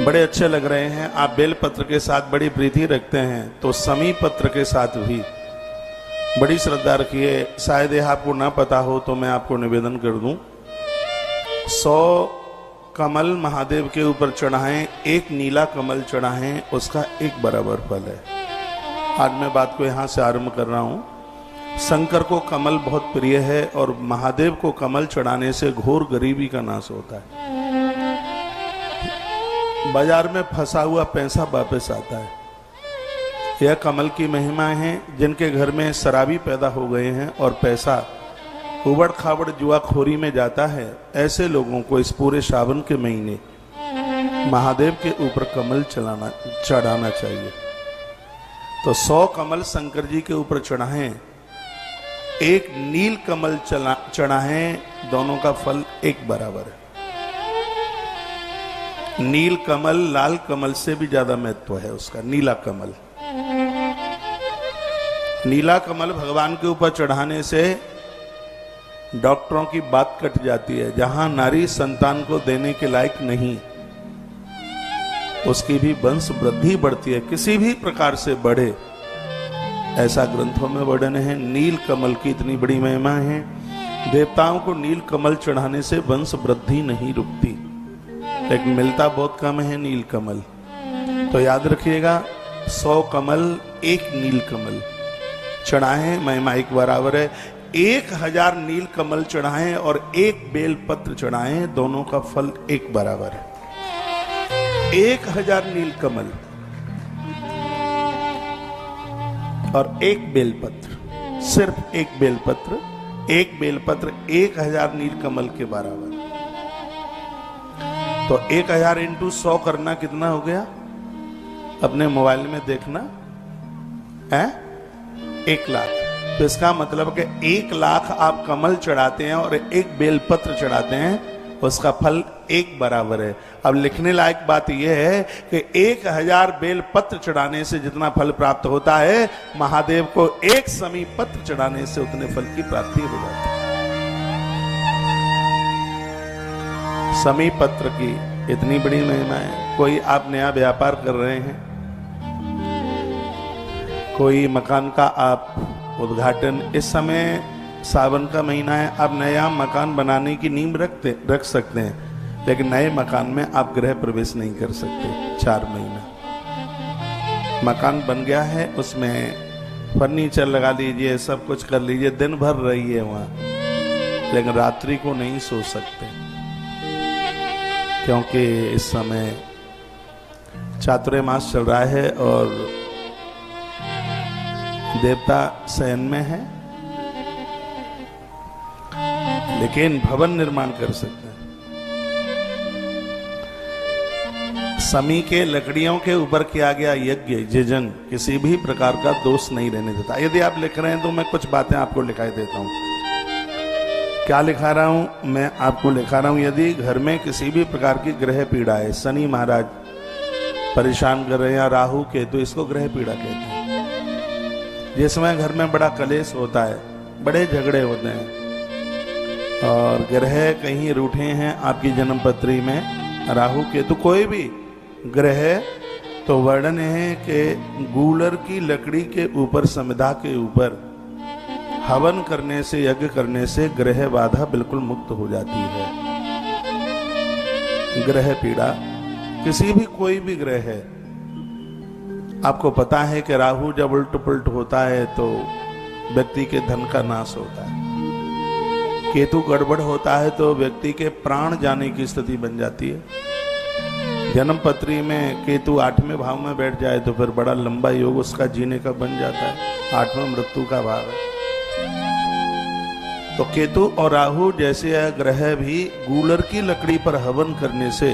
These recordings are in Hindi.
बड़े अच्छे लग रहे हैं। आप बेलपत्र के साथ बड़ी प्रीति रखते हैं तो समी पत्र के साथ भी बड़ी श्रद्धा रखिए। शायद यह आपको ना पता हो तो मैं आपको निवेदन कर दूं। 100 कमल महादेव के ऊपर चढ़ाएं, एक नीला कमल चढ़ाएं, उसका एक बराबर फल है। आज मैं बात को यहां से आरंभ कर रहा हूं। शंकर को कमल बहुत प्रिय है और महादेव को कमल चढ़ाने से घोर गरीबी का नाश होता है। बाजार में फंसा हुआ पैसा वापस आता है। यह कमल की महिमा है। जिनके घर में शराबी पैदा हो गए हैं और पैसा उबड़ खाबड़ जुआखोरी में जाता है, ऐसे लोगों को इस पूरे सावन के महीने महादेव के ऊपर कमल चढ़ाना चाहिए। तो 100 कमल शंकर जी के ऊपर चढ़ाएं, एक नील कमल चढ़ाएं, दोनों का फल एक बराबर है। नील कमल लाल कमल से भी ज्यादा महत्व है उसका। नीला कमल, नीला कमल भगवान के ऊपर चढ़ाने से डॉक्टरों की बात कट जाती है। जहां नारी संतान को देने के लायक नहीं, उसकी भी वंश वृद्धि बढ़ती है, किसी भी प्रकार से बढ़े, ऐसा ग्रंथों में वर्णन है। नील कमल की इतनी बड़ी महिमा है। देवताओं को नील कमल चढ़ाने से वंश वृद्धि नहीं रुकती, लेकिन मिलता बहुत कम है नील कमल। तो याद रखिएगा, 100 कमल एक नील कमल चढ़ाएं, महिमा एक बराबर है। 1000 नील कमल चढ़ाएं और एक बेल पत्र चढ़ाएं, दोनों का फल एक बराबर है। 1000 नील कमल और एक बेलपत्र, सिर्फ एक बेलपत्र, एक बेलपत्र 1000 नील कमल के बराबर। तो 1000 इंटू 100 करना कितना हो गया? अपने मोबाइल में देखना है, 1 लाख। तो इसका मतलब कि 1 लाख आप कमल चढ़ाते हैं और एक बेलपत्र चढ़ाते हैं, उसका फल एक बराबर है। अब लिखने लायक बात यह है कि 1000 बेलपत्र चढ़ाने से जितना फल प्राप्त होता है, महादेव को एक समी पत्र चढ़ाने से उतने फल की प्राप्ति हो जाती है। समी पत्र की इतनी बड़ी महिमा है। कोई आप नया व्यापार कर रहे हैं, कोई मकान का आप उद्घाटन, इस समय सावन का महीना है, आप नया मकान बनाने की नींव रख सकते हैं, लेकिन नए मकान में आप गृह प्रवेश नहीं कर सकते 4 महीना। मकान बन गया है, उसमें फर्नीचर लगा लीजिए, सब कुछ कर लीजिए, दिन भर रहिए वहां, लेकिन रात्रि को नहीं सो सकते, क्योंकि इस समय चातुर्मास चल रहा है और देवता शयन में है, लेकिन भवन निर्माण कर सकते हैं। समी के लकड़ियों के ऊपर किया गया यज्ञ यजन किसी भी प्रकार का दोष नहीं रहने देता। यदि आप लिख रहे हैं तो मैं कुछ बातें आपको लिखाई देता हूं। क्या लिखा रहा हूं? मैं आपको लिखा रहा हूं, यदि घर में किसी भी प्रकार की ग्रह पीड़ा है, शनि महाराज परेशान कर रहे हैं या राहु केतु, इसको ग्रह पीड़ा कहते हैं। जिसमें घर में बड़ा कलेश होता है, बड़े झगड़े होते हैं और ग्रह कहीं रूठे हैं आपकी जन्म पत्री में, राहु केतु कोई भी ग्रह, तो वर्णन है कि गूलर की लकड़ी के ऊपर, समिधा के ऊपर हवन करने से, यज्ञ करने से ग्रह बाधा बिल्कुल मुक्त हो जाती है। ग्रह पीड़ा किसी भी, कोई भी ग्रह है, आपको पता है कि राहु जब उल्ट पुल्ट होता है तो व्यक्ति के धन का नाश होता है, केतु गड़बड़ होता है तो व्यक्ति के प्राण जाने की स्थिति बन जाती है। जन्म पत्री में केतु 8वें भाव में बैठ जाए तो फिर बड़ा लंबा योग उसका जीने का बन जाता है, 8वां मृत्यु का भाव है। तो केतु और राहु जैसे ग्रह भी गूलर की लकड़ी पर हवन करने से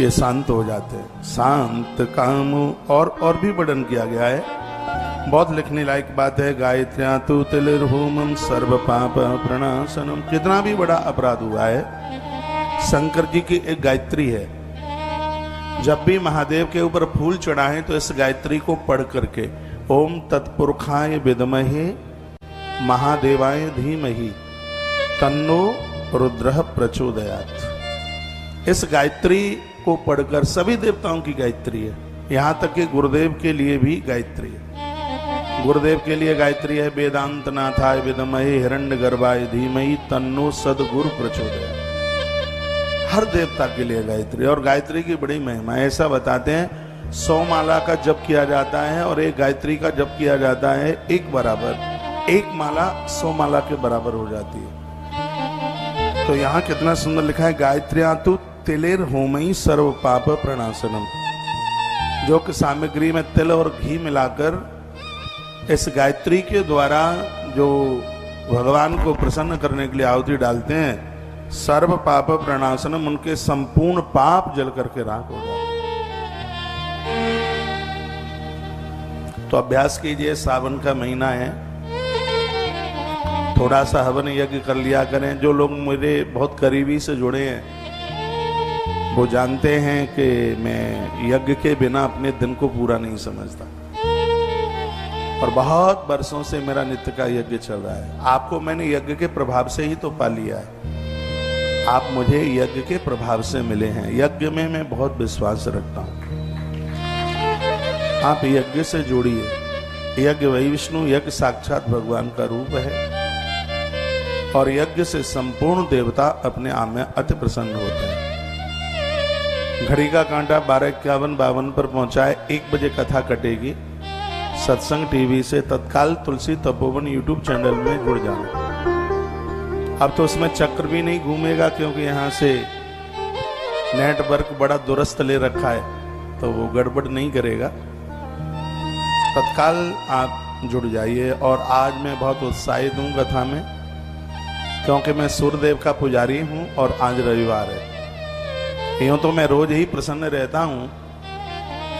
ये शांत हो जाते हैं। शांत काम और भी वर्णन किया गया है, बहुत लिखने लायक बात है। गायत्र्या तु तिलिर्होमम सर्व पाप प्रणाशनम। कितना भी बड़ा अपराध हुआ है, शंकर जी की एक गायत्री है। जब भी महादेव के ऊपर फूल चढ़ाएं तो इस गायत्री को पढ़ करके, ओम तत्पुरुषाय विद्महे महादेवाय धीमहि तन्नो रुद्रः प्रचोदयात्। इस गायत्री को पढ़कर, सभी देवताओं की गायत्री है, यहां तक कि गुरुदेव के लिए भी गायत्री है। गुरुदेव के लिए गायत्री है, वेदांत नाथाय विद्महे हिरण्यगर्भाय धीमहि तन्नो सद्गुरु प्रचोदयात्। हर देवता के लिए गायत्री, और गायत्री की बड़ी महिमा है। ऐसा बताते हैं 100 माला का जप किया जाता है और एक गायत्री का जप किया जाता है एक बराबर, एक माला 100 माला के बराबर हो जाती है। तो यहाँ कितना सुंदर लिखा है, गायत्र्या तु तिलेर होमई सर्व पाप प्रणाशनम। जो कि सामग्री में तिल और घी मिलाकर इस गायत्री के द्वारा जो भगवान को प्रसन्न करने के लिए आहुति डालते हैं, सर्व पाप प्रणाशनम, उनके संपूर्ण पाप जल करके राख हो जाते। तो अभ्यास कीजिए, सावन का महीना है, थोड़ा सा हवन यज्ञ कर लिया करें। जो लोग मेरे बहुत करीबी से जुड़े हैं वो जानते हैं कि मैं यज्ञ के बिना अपने दिन को पूरा नहीं समझता, और बहुत बरसों से मेरा नित्य का यज्ञ चल रहा है। आपको मैंने यज्ञ के प्रभाव से ही तो पा लिया है, आप मुझे यज्ञ के प्रभाव से मिले हैं। यज्ञ में मैं बहुत विश्वास रखता हूं, आप यज्ञ से जुड़िए। यज्ञ वही विष्णु, यज्ञ साक्षात भगवान का रूप है, और यज्ञ से संपूर्ण देवता अपने आप में अति प्रसन्न होते हैं। घड़ी का कांटा 12:51-52 पर पहुंचा है। 1 बजे कथा कटेगी। सत्संग टीवी से तत्काल तुलसी तपोवन यूट्यूब चैनल में जुड़ जाना। अब तो उसमें चक्र भी नहीं घूमेगा, क्योंकि यहाँ से नेटवर्क बड़ा दुरुस्त ले रखा है, तो वो गड़बड़ नहीं करेगा। तत्काल आप जुड़ जाइए। और आज मैं बहुत उत्साहित हूँ कथा में, क्योंकि मैं सूर्यदेव का पुजारी हूँ और आज रविवार है। यूं तो मैं रोज ही प्रसन्न रहता हूँ,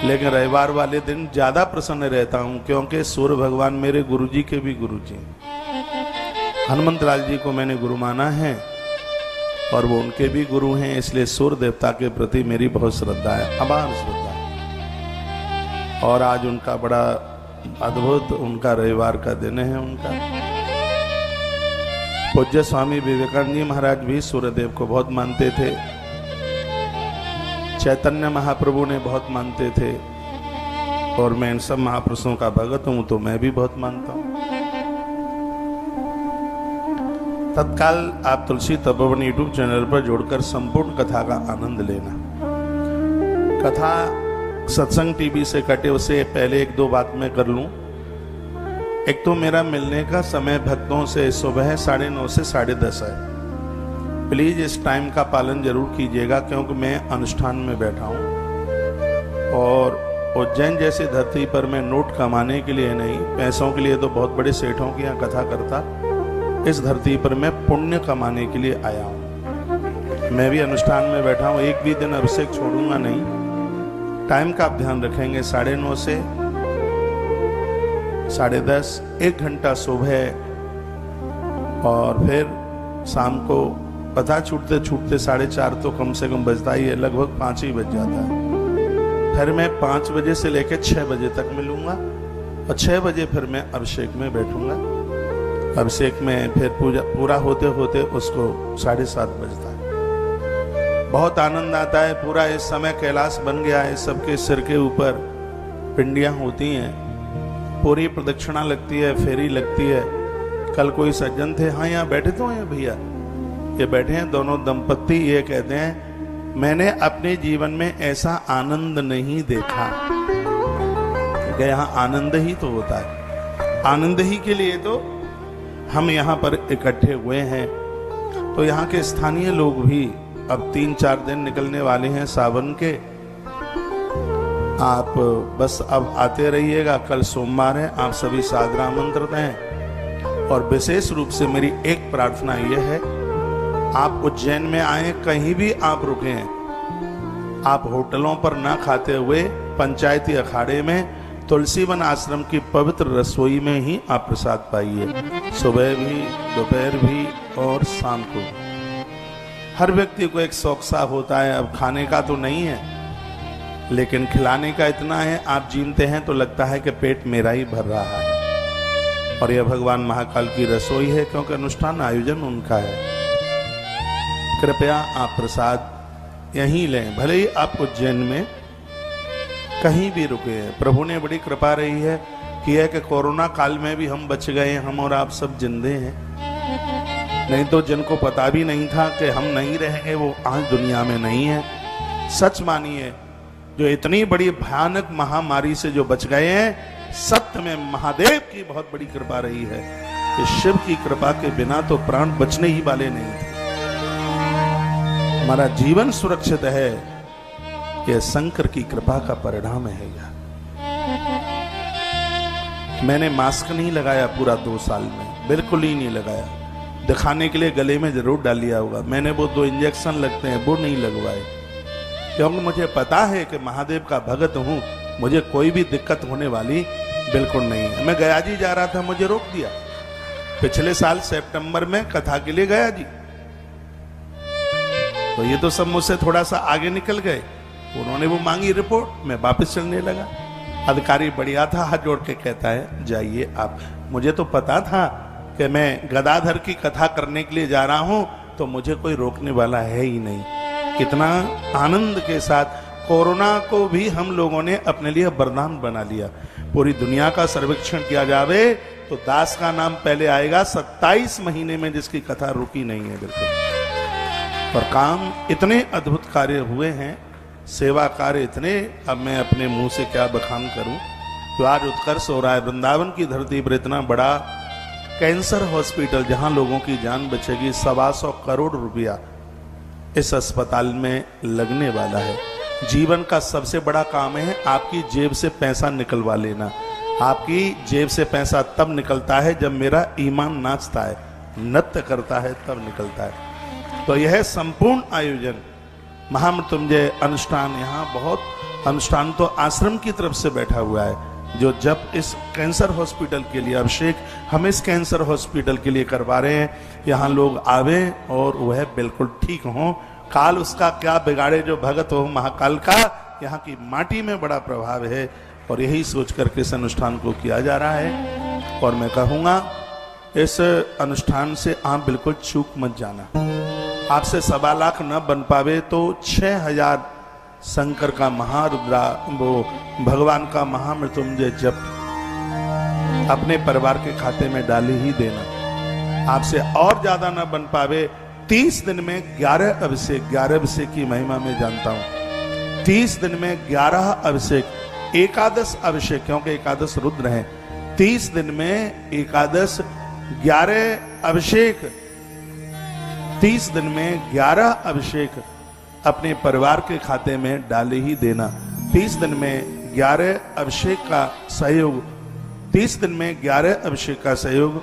लेकिन रविवार वाले दिन ज्यादा प्रसन्न रहता हूँ, क्योंकि सूर्य भगवान मेरे गुरुजी के भी गुरुजी। हनुमंत लाल जी को मैंने गुरु माना है और वो उनके भी गुरु हैं, इसलिए सूर्य देवता के प्रति मेरी बहुत श्रद्धा है, अपार श्रद्धा। और आज उनका बड़ा अद्भुत, उनका रविवार का दिन है। उनका पूज्य स्वामी विवेकानंद जी महाराज भी सूर्यदेव को बहुत मानते थे, चैतन्य महाप्रभु ने बहुत मानते थे, और मैं इन सब महापुरुषों का भगत हूं, तो मैं भी बहुत मानता हूं। तत्काल आप तुलसी तपोवन यूट्यूब चैनल पर जुड़कर संपूर्ण कथा का आनंद लेना। कथा सत्संग टीवी से कटे उससे पहले 1-2 बात मैं कर लूं। एक तो मेरा मिलने का समय भक्तों से सुबह 9:30 से 10:30 है। प्लीज इस टाइम का पालन जरूर कीजिएगा, क्योंकि मैं अनुष्ठान में बैठा हूँ, और उज्जैन जैसी धरती पर मैं नोट कमाने के लिए नहीं, पैसों के लिए तो बहुत बड़े सेठों की यहाँ कथा करता, इस धरती पर मैं पुण्य कमाने के लिए आया हूँ। मैं भी अनुष्ठान में बैठा हूँ, एक भी दिन अभिषेक छोड़ूंगा नहीं। टाइम का आप ध्यान रखेंगे, 9:30 से 10:30, 1 घंटा सुबह, और फिर शाम को कथा छूटते छूटते 4:30 तो कम से कम बजता ही है, लगभग 5 ही बज जाता है। फिर मैं 5 बजे से लेकर 6 बजे तक मिलूंगा, और 6 बजे फिर मैं अभिषेक में बैठूंगा। अभिषेक में फिर पूरा होते होते उसको 7:30 बजता है। बहुत आनंद आता है। पूरा इस समय कैलाश बन गया है, सबके सिर के ऊपर पिंडियां होती हैं, पूरी प्रदक्षिणा लगती है, फेरी लगती है। कल कोई सज्जन थे, हाँ यहाँ बैठे तो हैं भैया, ये बैठे हैं दोनों दंपत्ति, ये कहते हैं मैंने अपने जीवन में ऐसा आनंद नहीं देखा। क्योंकि यहाँ आनंद ही तो होता है, आनंद ही के लिए तो हम यहाँ पर इकट्ठे हुए हैं। तो यहाँ के स्थानीय लोग भी, अब 3-4 दिन निकलने वाले हैं सावन के, आप बस अब आते रहिएगा। कल सोमवार है, आप सभी सादर आमंत्रित हैं। और विशेष रूप से मेरी एक प्रार्थना यह है, आप उज्जैन में आए, कहीं भी आप रुके हैं, आप होटलों पर ना खाते हुए पंचायती अखाड़े में तुलसीवन आश्रम की पवित्र रसोई में ही आप प्रसाद पाइए, सुबह भी, दोपहर भी और शाम को। हर व्यक्ति को एक शौक सा होता है, अब खाने का तो नहीं है, लेकिन खिलाने का इतना है, आप जीमते हैं तो लगता है कि पेट मेरा ही भर रहा है। और यह भगवान महाकाल की रसोई है, क्योंकि अनुष्ठान आयोजन उनका है। कृपया आप प्रसाद यहीं लें, भले ही आप उज्जैन में कहीं भी रुके हैं। प्रभु ने बड़ी कृपा रही है कि कोरोना काल में भी हम बच गए, हम और आप सब जिंदे हैं। नहीं तो जिनको पता भी नहीं था कि हम नहीं रहेंगे, वो आज दुनिया में नहीं है। सच मानिए, जो इतनी बड़ी भयानक महामारी से जो बच गए हैं, सत्य में महादेव की बहुत बड़ी कृपा रही है कि शिव की कृपा के बिना तो प्राण बचने ही वाले नहीं थे। हमारा जीवन सुरक्षित है, यह शंकर की कृपा का परिणाम है। मैंने मास्क नहीं लगाया पूरा 2 साल में, बिल्कुल ही नहीं लगाया। दिखाने के लिए गले में जरूर डाल लिया होगा। मैंने वो 2 इंजेक्शन लगते हैं वो नहीं लगवाए, क्योंकि मुझे पता है कि महादेव का भगत हूं, मुझे कोई भी दिक्कत होने वाली बिल्कुल नहीं है। मैं गया जी जा रहा था, मुझे रोक दिया। पिछले साल सितंबर में कथा के लिए गया जी, तो ये तो सब मुझसे थोड़ा सा आगे निकल गए। उन्होंने वो मांगी रिपोर्ट, मैं वापस चलने लगा। अधिकारी बढ़िया था, हाथ जोड़ के कहता है जाइए आप। मुझे तो पता था कि मैं गदाधर की कथा करने के लिए जा रहा हूं, तो मुझे कोई रोकने वाला है ही नहीं। कितना आनंद के साथ कोरोना को भी हम लोगों ने अपने लिए वरदान बना लिया। पूरी दुनिया का सर्वेक्षण किया जावे तो दास का नाम पहले आएगा। 27 महीने में जिसकी कथा रुकी नहीं है बिल्कुल। और काम इतने अद्भुत कार्य हुए हैं, सेवा कार्य इतने, अब मैं अपने मुंह से क्या बखान करूं। तो आज उत्कर्ष हो रहा है वृंदावन की धरती पर। इतना बड़ा कैंसर हॉस्पिटल जहां लोगों की जान बचेगी, 125 करोड़ रुपया इस अस्पताल में लगने वाला है। जीवन का सबसे बड़ा काम है आपकी जेब से पैसा निकलवा लेना। आपकी जेब से पैसा तब निकलता है जब मेरा ईमान नाचता है, नृत्य करता है, तब निकलता है। तो यह संपूर्ण आयोजन महामृत्युंजय अनुष्ठान, यहाँ बहुत अनुष्ठान तो आश्रम की तरफ से बैठा हुआ है, जो जब इस कैंसर हॉस्पिटल के लिए अभिषेक हम इस कैंसर हॉस्पिटल के लिए करवा रहे हैं, यहाँ लोग आवे और वह बिल्कुल ठीक हो। काल उसका क्या बिगाड़े, जो भगत हो महाकाल का। यहाँ की माटी में बड़ा प्रभाव है और यही सोच करके इस अनुष्ठान को किया जा रहा है। और मैं कहूँगा इस अनुष्ठान से आप बिल्कुल चूक मत जाना। आपसे 1.25 लाख न बन पावे तो 6000 शंकर का महारुद्रा, वो भगवान का महामृत्युंजय जप अपने परिवार के खाते में डाल ही देना। आपसे और ज्यादा न बन पावे 30 दिन में 11 अभिषेक, 11 अभिषेक की महिमा में जानता हूं। 30 दिन में 11 अभिषेक, एकादश अभिषेक, क्योंकि एकादश रुद्र हैं। 30 दिन में एकादश 11 अभिषेक, 30 दिन में 11 अभिषेक अपने परिवार के खाते में डाले ही देना। 30 दिन में 11 अभिषेक का सहयोग, 30 दिन में 11 अभिषेक का सहयोग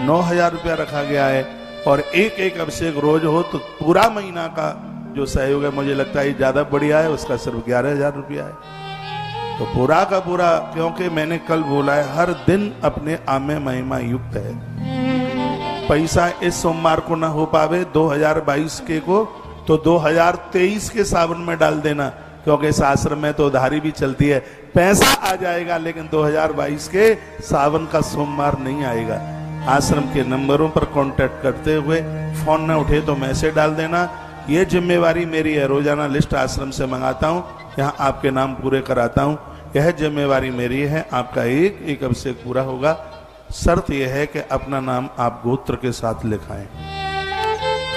9000 रुपया रखा गया है। और एक अभिषेक रोज हो तो पूरा महीना का जो सहयोग है, मुझे लगता है ज्यादा बढ़िया है, उसका सिर्फ 11000 रुपया है। तो पूरा का पूरा, क्योंकि मैंने कल बोला है हर दिन अपने आमे महिमा युक्त है। पैसा इस सोमवार को ना हो पावे 2022 के को, तो 2023 के सावन में डाल देना, क्योंकि इस आश्रम में तो उधारी भी चलती है। पैसा आ जाएगा लेकिन 2022 के सावन का सोमवार नहीं आएगा। आश्रम के नंबरों पर कांटेक्ट करते हुए, फोन न उठे तो मैसेज डाल देना। ये जिम्मेवारी मेरी है। रोजाना लिस्ट आश्रम से मंगाता हूँ, यहाँ आपके नाम पूरे कराता हूँ। यह जिम्मेवारी मेरी है। आपका एक अभिषेक पूरा होगा। शर्त यह है कि अपना नाम आप गोत्र के साथ लिखाएं।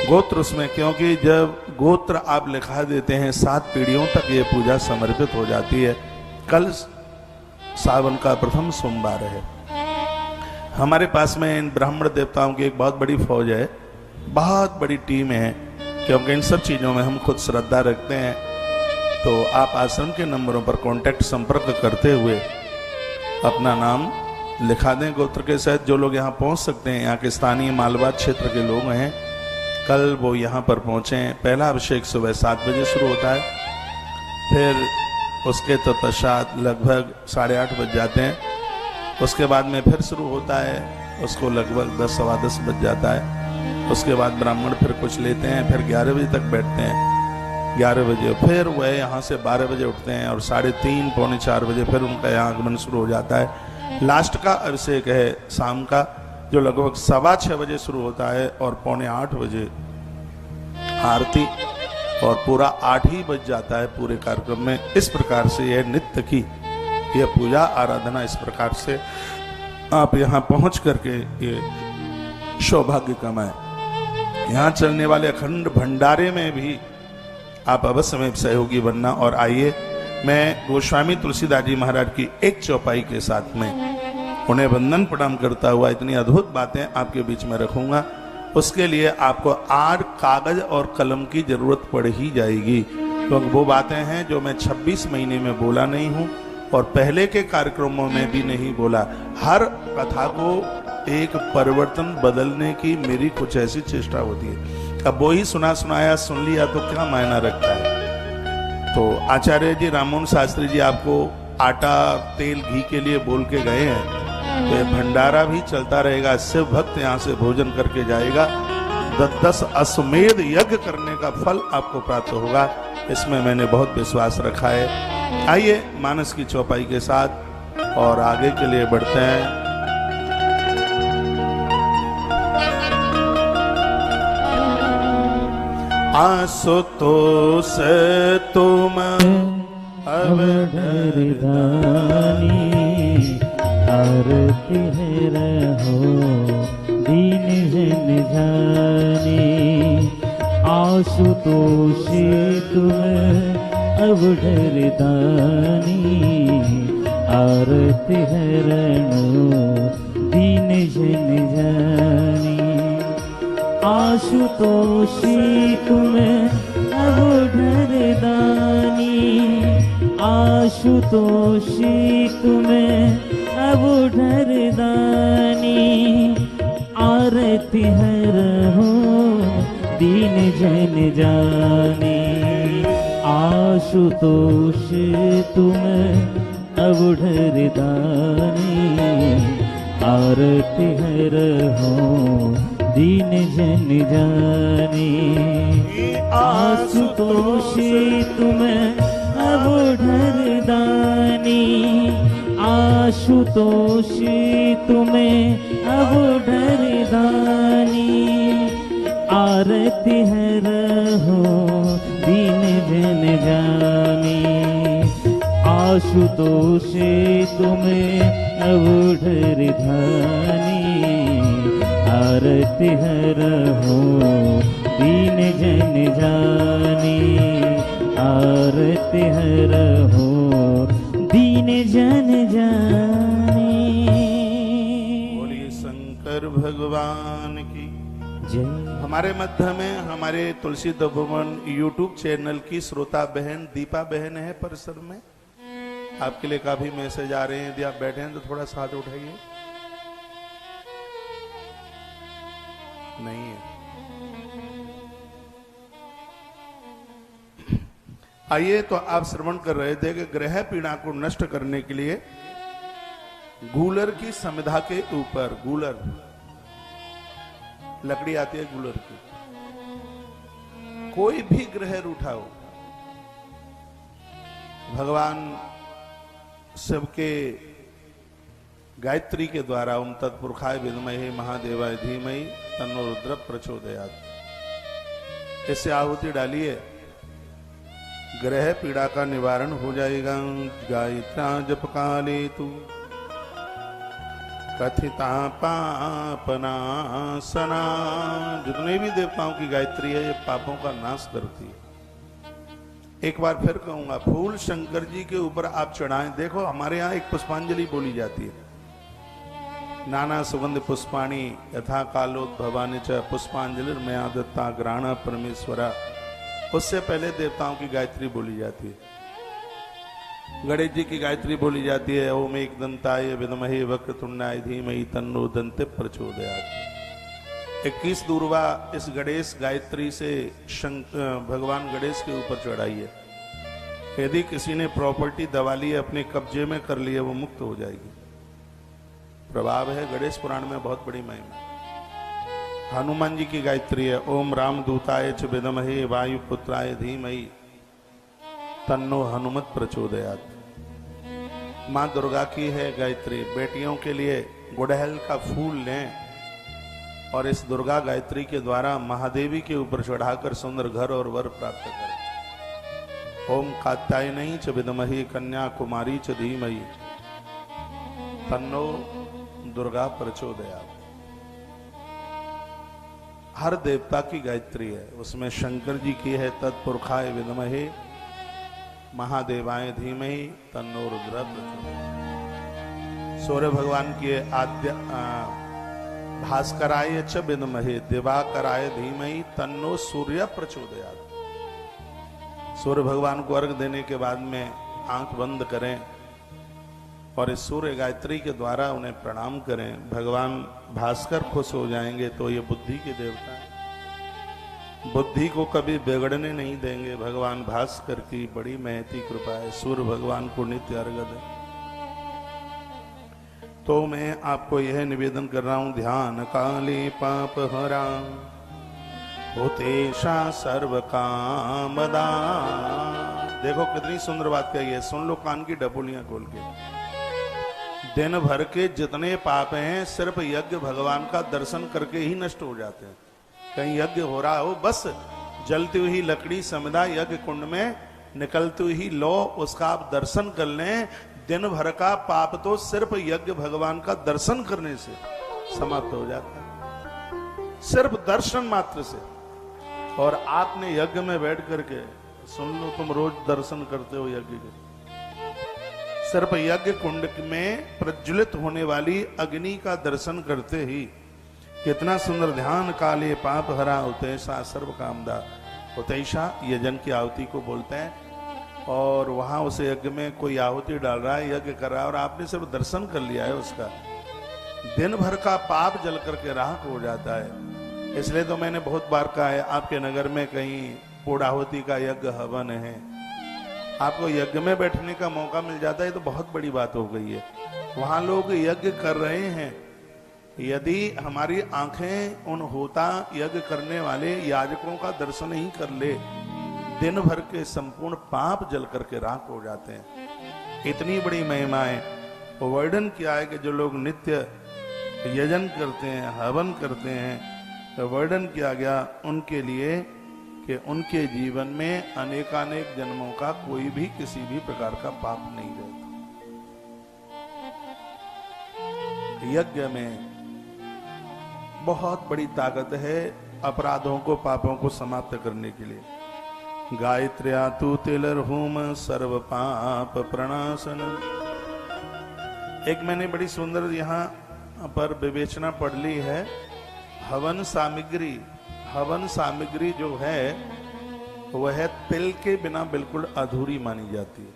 गोत्र उसमें, क्योंकि जब गोत्र आप लिखा देते हैं 7 पीढ़ियों तक ये पूजा समर्पित हो जाती है। कल सावन का प्रथम सोमवार है। हमारे पास में इन ब्राह्मण देवताओं की एक बहुत बड़ी फौज है, बहुत बड़ी टीम है, क्योंकि इन सब चीज़ों में हम खुद श्रद्धा रखते हैं। तो आप आश्रम के नंबरों पर कांटेक्ट संपर्क करते हुए अपना नाम लिखा दें गोत्र के साथ। जो लोग यहाँ पहुँच सकते हैं, यहाँ के स्थानीय मालवा क्षेत्र के लोग हैं, कल वो यहाँ पर पहुँचें। पहला अभिषेक सुबह 7 बजे शुरू होता है, फिर उसके तत्पश्चात लगभग 8:30 बज जाते हैं। उसके बाद में फिर शुरू होता है, उसको लगभग 10 सवा 10 बज जाता है। उसके बाद ब्राह्मण फिर कुछ लेते हैं, फिर 11 बजे तक बैठते हैं। 11 बजे फिर वह यहाँ से 12 बजे उठते हैं और 3:30 पौने 4 बजे फिर उनका यहाँ आगमन शुरू हो जाता है। लास्ट का अभिषेक है शाम का, जो लगभग 6:15 बजे शुरू होता है और 7:45 बजे आरती और पूरा 8 ही बज जाता है पूरे कार्यक्रम में। इस प्रकार से यह नित्य की यह पूजा आराधना इस प्रकार से आप यहाँ पहुँच करके ये सौभाग्य कमाए। यहाँ चलने वाले अखंड भंडारे में भी आप अवश्य में सहयोगी बनना। और आइए मैं गोस्वामी तुलसीदास जी महाराज की एक चौपाई के साथ में उन्हें वंदन प्रणाम करता हुआ इतनी अद्भुत बातें आपके बीच में रखूंगा। उसके लिए आपको आज कागज और कलम की जरूरत पड़ ही जाएगी, क्योंकि वो बातें हैं जो मैं 26 महीने में बोला नहीं हूं और पहले के कार्यक्रमों में भी नहीं बोला। हर कथा को एक परिवर्तन बदलने की मेरी कुछ ऐसी चेष्टा होती है। अब वो ही सुना सुनाया सुन लिया तो क्या मायना रखता है। तो आचार्य जी राममोहन शास्त्री जी आपको आटा तेल घी के लिए बोल के गए हैं, तो ये भंडारा भी चलता रहेगा। शिव भक्त यहाँ से भोजन करके जाएगा। 10 अश्वमेध यज्ञ करने का फल आपको प्राप्त होगा, इसमें मैंने बहुत विश्वास रखा है। आइए मानस की चौपाई के साथ और आगे के लिए बढ़ते हैं। आशुतोष तुम अवधरदानी आरती है रहो दीन जन जानी। आशुतोषी तुम अवधरदानी आरती है रहो दीन जन जानी। आशुतोषी तुम्हें अवधरदानी आशुतोषी तुम्हें अवधरदानी आरती है रहो दीन जन जानी। आशुतोष तुम्हें अवधरदानी आरती है रहो दीन जन जानी। आशुतोषी तुम्हें अवधरदानी आशुतोषी तुम्हें अवधरदानी आरती है रहो दीन जन जानी। आशुतोषी तुम्हें अवधरदानी आरती है रहो दीन जन जानी। आरती है रहो दीन जन जानी। बोलिए शंकर भगवान की जय। हमारे मध्य में हमारे तुलसी तपोवन यूट्यूब चैनल की श्रोता बहन दीपा बहन है परिसर में। आपके लिए काफी मैसेज आ रहे हैं, यदि आप बैठे हैं तो थोड़ा साथ उठाइए। नहीं है। आइए तो आप श्रवण कर रहे थे कि ग्रह पीड़ा को नष्ट करने के लिए गूलर की समिधा के ऊपर, गूलर लकड़ी आती है गूलर की, कोई भी ग्रह उठाओ, भगवान शिव के गायत्री के द्वारा ओम तत्पुरुषाय विद्महे महादेवाय धीमहि तन्नो रुद्र प्रचोदयात्, इससे आहुति डालिए, ग्रह पीड़ा का निवारण हो जाएगा। गायत्रा जप काले तू कथिता पापनाशना, जितने भी देवताओं की गायत्री है ये पापों का नाश करती है। एक बार फिर कहूंगा, फूल शंकर जी के ऊपर आप चढ़ाएं। देखो हमारे यहाँ एक पुष्पांजलि बोली जाती है, नाना सुगंध पुष्पाणी यथा कालोद्भवानि च पुष्पांजलिर्मया दत्ता ग्राण परमेश्वरा। उससे पहले देवताओं की गायत्री बोली जाती है। गणेश जी की गायत्री बोली जाती है, ओम एकदंताय विद्महे वक्रतुंडाय धीमहि तन्नो दन्ते प्रचोदयात्। 21 दूर्वा इस गणेश गायत्री से भगवान गणेश के ऊपर चढ़ाइए। यदि किसी ने प्रॉपर्टी दबा ली, अपने कब्जे में कर लिए, वो मुक्त हो जाएगी। प्रभाव है, गणेश पुराण में बहुत बड़ी महिमा। हनुमान जी की गायत्री है, ओम राम दूताय च विद्महे वायुपुत्राय धीमहि तन्नो हनुमत प्रचोदयात्। माँ दुर्गा की है गायत्री। बेटियों के लिए गुड़हल का फूल लें, और इस दुर्गा गायत्री के द्वारा महादेवी के ऊपर चढ़ाकर सुंदर घर और वर प्राप्त करें। ओम कात्यायनी च विद्महे कन्या कुमारी च धीमहि तन्नो दुर्गा प्रचोदयात्। हर देवता की गायत्री है, उसमें शंकर जी की है तत्पुरुषाय विद्महे महादेवाय धीमहि तन्नो रुद्र प्रचोदयात्। सूर्य भगवान की आद्य भास्कराय च विद्महे दिवाकराय धीमहि तन्नो सूर्य प्रचोदयात्। सूर्य भगवान को अर्घ देने के बाद में आंख बंद करें और इस सूर्य गायत्री के द्वारा उन्हें प्रणाम करें। भगवान भास्कर खुश हो जाएंगे। तो ये बुद्धि के देवता हैं, बुद्धि को कभी बिगड़ने नहीं देंगे। भगवान भास्कर की बड़ी महती कृपा है। सूर्य भगवान को नित्य अर्घ दें। तो मैं आपको यह निवेदन कर रहा हूं, ध्यान काले पाप हरा होतेशा सर्व कामदा। देखो कितनी सुंदर बात कही है, सुन लो कान की डपोलियां खोल के। दिन भर के जितने पाप हैं सिर्फ यज्ञ भगवान का दर्शन करके ही नष्ट हो जाते हैं। कहीं यज्ञ हो रहा हो, बस जलती हुई लकड़ी समिधा यज्ञ कुंड में निकलती हुई लो, उसका आप दर्शन कर लें। दिन भर का पाप तो सिर्फ यज्ञ भगवान का दर्शन करने से समाप्त हो जाता है, सिर्फ दर्शन मात्र से। और आपने यज्ञ में बैठ करके सुन लो, तुम रोज दर्शन करते हो यज्ञ के, सिर्फ यज्ञ कुंड में प्रज्वलित होने वाली अग्नि का दर्शन करते ही कितना सुंदर। ध्यान काले पाप हरा उतैषा सर्व कामदा। उतैषा यजन की आहुति को बोलते हैं। और वहां उस यज्ञ में कोई आहुति डाल रहा है, यज्ञ कर रहा है, और आपने सिर्फ दर्शन कर लिया है उसका, दिन भर का पाप जल करके राख हो जाता है। इसलिए तो मैंने बहुत बार कहा है, आपके नगर में कहीं पूर्णाहुति का यज्ञ हवन है, आपको यज्ञ में बैठने का मौका मिल जाता है तो बहुत बड़ी बात हो गई है। वहां लोग यज्ञ कर रहे हैं, यदि हमारी आंखें उन होता यज्ञ करने वाले याजकों का दर्शन ही कर ले, दिन भर के संपूर्ण पाप जल करके राख हो जाते हैं। इतनी बड़ी महिमाएं वर्णन किया है कि जो लोग नित्य यजन करते हैं, हवन करते हैं, तो वर्णन किया गया उनके लिए कि उनके जीवन में अनेकानेक जन्मों का कोई भी किसी भी प्रकार का पाप नहीं रहता। यज्ञ में बहुत बड़ी ताकत है अपराधों को, पापों को समाप्त करने के लिए। गायत्र्या तु तिलर्हुम सर्व पाप प्रणाशन। एक मैंने बड़ी सुंदर यहाँ पर विवेचना पढ़ ली है। हवन सामग्री जो है वह तिल के बिना बिल्कुल अधूरी मानी जाती है,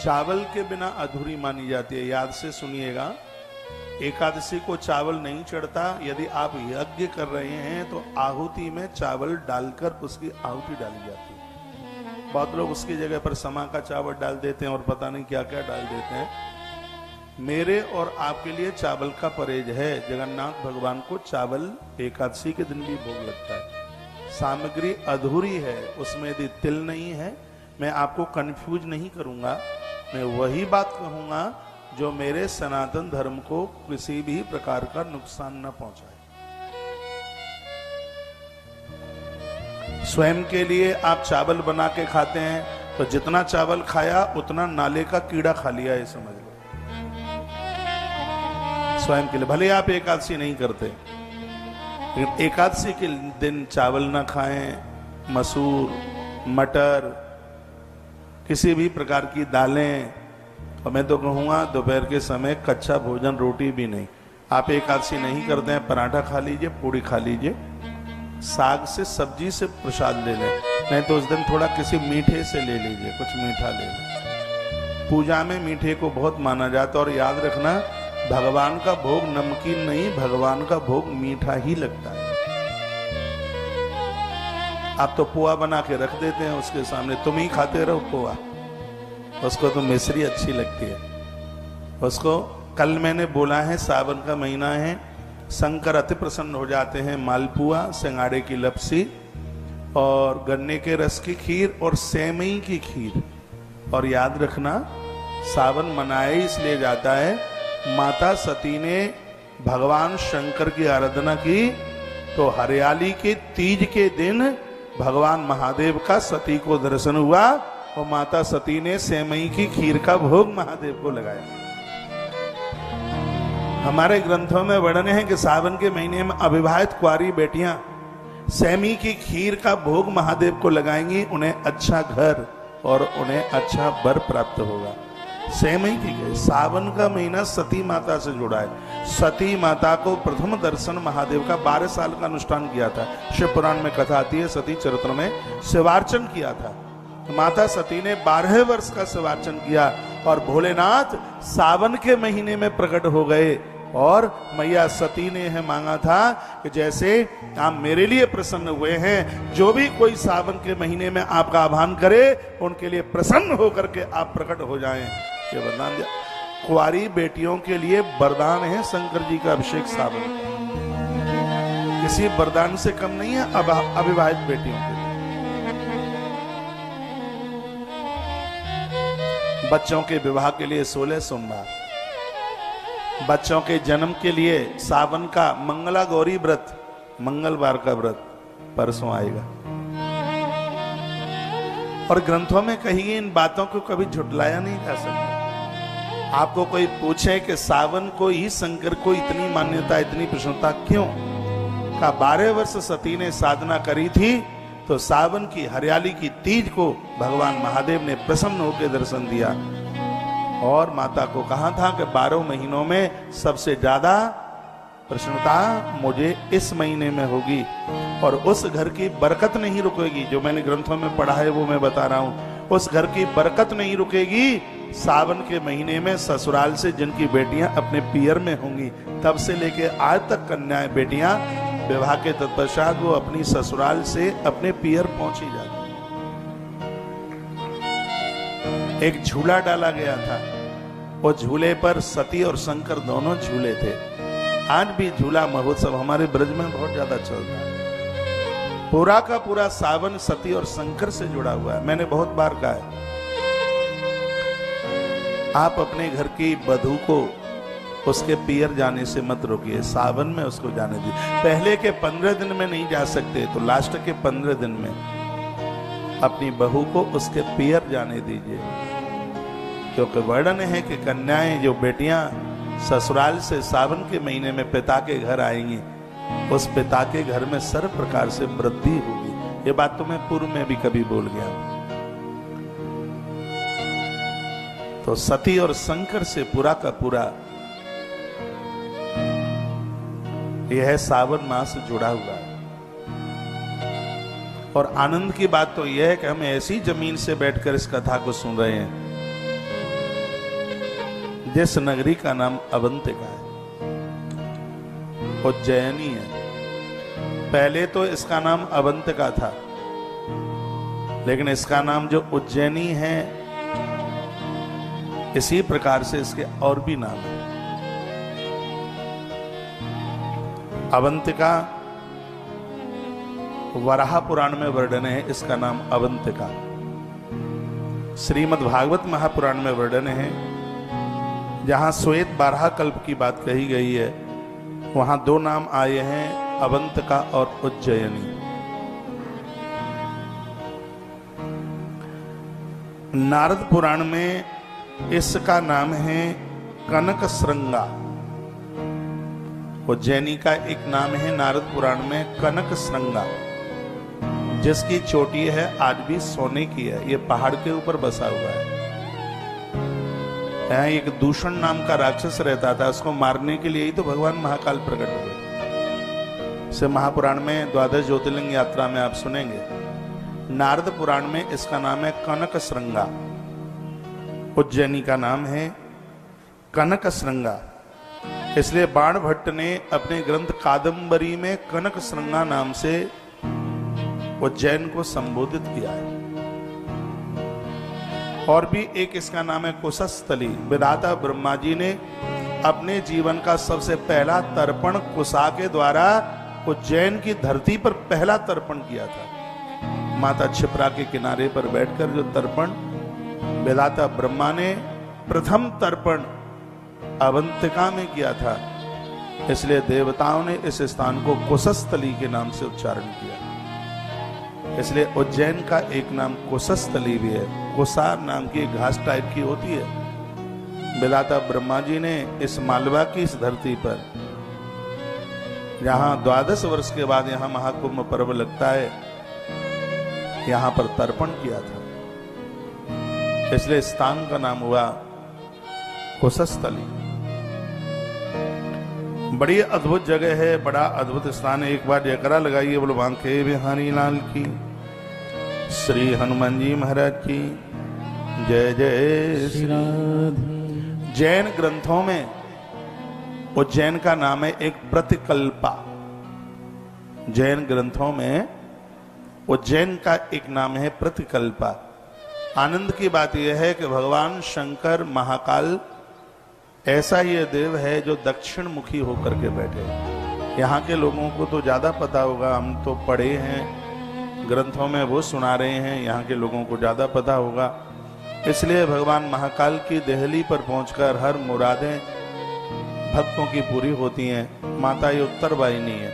चावल के बिना अधूरी मानी जाती है। याद से सुनिएगा, एकादशी को चावल नहीं चढ़ता। यदि आप यज्ञ कर रहे हैं तो आहुति में चावल डालकर उसकी आहुति डाली जाती है। बहुत लोग उसकी जगह पर समा का चावल डाल देते हैं और पता नहीं क्या क्या डाल देते हैं। मेरे और आपके लिए चावल का परहेज है। जगन्नाथ भगवान को चावल एकादशी के दिन भी भोग लगता है। सामग्री अधूरी है, उसमें यदि तिल नहीं है, मैं आपको कंफ्यूज नहीं करूंगा, मैं वही बात कहूंगा जो मेरे सनातन धर्म को किसी भी प्रकार का नुकसान न पहुंचाए। स्वयं के लिए आप चावल बना के खाते हैं तो जितना चावल खाया उतना नाले का कीड़ा खा लिया है, समझ लो। स्वयं के लिए भले आप एकादशी नहीं करते, लेकिन एकादशी के दिन चावल ना खाएं, मसूर, मटर, किसी भी प्रकार की दालें, और मैं तो कहूँगा दोपहर के समय कच्चा भोजन, रोटी भी नहीं। आप एकादशी नहीं करते हैं, पराठा खा लीजिए, पूड़ी खा लीजिए, साग से सब्जी से प्रसाद ले लें, नहीं तो उस दिन थोड़ा किसी मीठे से ले लीजिए, कुछ मीठा ले लें। पूजा में मीठे को बहुत माना जाता है। और याद रखना, भगवान का भोग नमकीन नहीं, भगवान का भोग मीठा ही लगता है। आप तो पोहा बना के रख देते हैं उसके सामने, तुम ही खाते रहो पोहा, उसको तो मिश्री अच्छी लगती है उसको। कल मैंने बोला है, सावन का महीना है, शंकर अति प्रसन्न हो जाते हैं। मालपुआ, सिंगाड़े की लपसी और गन्ने के रस की खीर और सेवई की खीर। और याद रखना, सावन मनाया इसलिए जाता है, माता सती ने भगवान शंकर की आराधना की तो हरियाली के तीज के दिन भगवान महादेव का सती को दर्शन हुआ और माता सती ने सेमई की खीर का भोग महादेव को लगाया। हमारे ग्रंथों में वर्णन है कि सावन के महीने में अविवाहित कुंवारी बेटियां सेमी की खीर का भोग महादेव को लगाएंगी, उन्हें अच्छा घर और उन्हें अच्छा वर प्राप्त होगा। सेमई की सावन का महीना सती माता से जुड़ा है। सती माता को प्रथम दर्शन महादेव का 12 साल का अनुष्ठान किया था। शिव पुराण में कथा आती है, सती चरित्र में शिवार्चन किया था। माता सती ने 12 वर्ष का शिवार्चन किया और भोलेनाथ सावन के महीने में प्रकट हो गए और मैया सती ने यह मांगा था कि जैसे आप मेरे लिए प्रसन्न हुए हैं, जो भी कोई सावन के महीने में आपका आह्वान करे उनके लिए प्रसन्न होकर के आप प्रकट हो जाएं। ये वरदान दिया। कुंवारी बेटियों के लिए वरदान है शंकर जी का अभिषेक सावन, किसी वरदान से कम नहीं है अविवाहित बेटियों के लिए। बच्चों के विवाह के लिए 16 सोमवार, बच्चों के जन्म के लिए सावन का मंगला गौरी व्रत, मंगलवार का व्रत परसों आएगा। और ग्रंथों में कही गई इन बातों को कभी झुटलाया नहीं जा सकता। आपको कोई पूछे कि सावन को ही शंकर को इतनी मान्यता, इतनी प्रसन्नता क्यों? का 12 वर्ष सती ने साधना करी थी तो सावन की हरियाली की तीज को भगवान महादेव ने प्रसन्न होकर दर्शन दिया और माता को कहा था कि 12 महीनों में सबसे ज्यादा प्रसन्नता मुझे इस महीने में होगी और उस घर की बरकत नहीं रुकेगी। जो मैंने ग्रंथों में पढ़ा है वो मैं बता रहा हूं। उस घर की बरकत नहीं रुकेगी सावन के महीने में ससुराल से जिनकी बेटियां अपने पियर में होंगी। तब से लेके आज तक कन्याएं बेटियां विवाह के तत्पश्चात वो अपनी ससुराल से अपने पियर पहुंची जाती। एक झूला डाला गया था, वो झूले पर सती और शंकर दोनों झूले थे। आज भी झूला महोत्सव हमारे ब्रज में बहुत ज्यादा चलता है। पूरा का पूरा सावन सती और शंकर से जुड़ा हुआ है। मैंने बहुत बार कहा है, आप अपने घर की वधू को उसके पियर जाने से मत रोकिए, सावन में उसको जाने दीजिए। पहले के 15 दिन में नहीं जा सकते तो लास्ट के 15 दिन में अपनी बहू को उसके पियर जाने दीजिए, क्योंकि वर्णन है कि कन्याएं जो बेटियां ससुराल से सावन के महीने में पिता के घर आएंगी, उस पिता के घर में सर्व प्रकार से वृद्धि होगी। ये बात तो मैं पूर्व में भी कभी बोल गया। तो सती और शंकर से पूरा का पूरा यह सावन मास जुड़ा हुआ है। और आनंद की बात तो यह है कि हम ऐसी जमीन से बैठकर इस कथा को सुन रहे हैं जिस नगरी का नाम अवंतिका है, उज्जैनी है। पहले तो इसका नाम अवंतिका था, लेकिन इसका नाम जो उज्जैनी है, इसी प्रकार से इसके और भी नाम है। अवंतिका वराह पुराण में वर्णन है, इसका नाम अवंतिका। श्रीमद् भागवत महापुराण में वर्णन है, जहां श्वेत 12 कल्प की बात कही गई है, वहां 2 नाम आए हैं, अवंतिका और उज्जयिनी। नारद पुराण में इसका नाम है कनक श्रृंगा। उज्जैनी का एक नाम है नारद पुराण में कनक श्रृंगा, जिसकी चोटी है आज भी सोने की है। ये पहाड़ के ऊपर बसा हुआ है। यहाँ एक दूषण नाम का राक्षस रहता था, उसको मारने के लिए ही तो भगवान महाकाल प्रकट हुए। इसे महापुराण में 12 ज्योतिर्लिंग यात्रा में आप सुनेंगे। नारद पुराण में इसका नाम है कनक श्रृंगा, उज्जैनी का नाम है कनक श्रृंगा। इसलिए बाण भट्ट ने अपने ग्रंथ कादंबरी में कनक श्रृंगा नाम से उज्जैन को संबोधित किया है। और भी एक इसका नाम है कुशस्थली। विधाता ब्रह्मा जी ने अपने जीवन का सबसे पहला तर्पण कुशा के द्वारा उज्जैन की धरती पर पहला तर्पण किया था। माता क्षिप्रा के किनारे पर बैठकर जो तर्पण विधाता ब्रह्मा ने प्रथम तर्पण अवंतिका में किया था, इसलिए देवताओं ने इस स्थान को कुशस्थली के नाम से उच्चारण किया। इसलिए उज्जैन का एक नाम कुशस्थली भी है। कुसार नाम की एक घास टाइप की होती है। विधाता ब्रह्मा जी ने इस मालवा की इस धरती पर, जहां 12 वर्ष के बाद यहां महाकुंभ पर्व लगता है, यहां पर तर्पण किया था। इसलिए स्थान का नाम हुआ कुशस्थली। बड़ी अद्भुत जगह है, बड़ा अद्भुत स्थान है। एक बार जयकारा लगाइए, बोलो बांके बिहारी लाल की, श्री हनुमान जी महाराज की जय जय श्री राधे। जैन ग्रंथों में उज्जैन का नाम है एक प्रतिकल्पा। जैन ग्रंथों में उज्जैन का एक नाम है प्रतिकल्पा। आनंद की बात यह है कि भगवान शंकर महाकाल ऐसा ये देव है जो दक्षिण मुखी होकर के बैठे। यहाँ के लोगों को तो ज्यादा पता होगा, हम तो पढ़े हैं ग्रंथों में, वो सुना रहे हैं, यहाँ के लोगों को ज्यादा पता होगा। इसलिए भगवान महाकाल की देहली पर पहुंचकर हर मुरादें भक्तों की पूरी होती हैं। माता ये उत्तर वाहिनी है,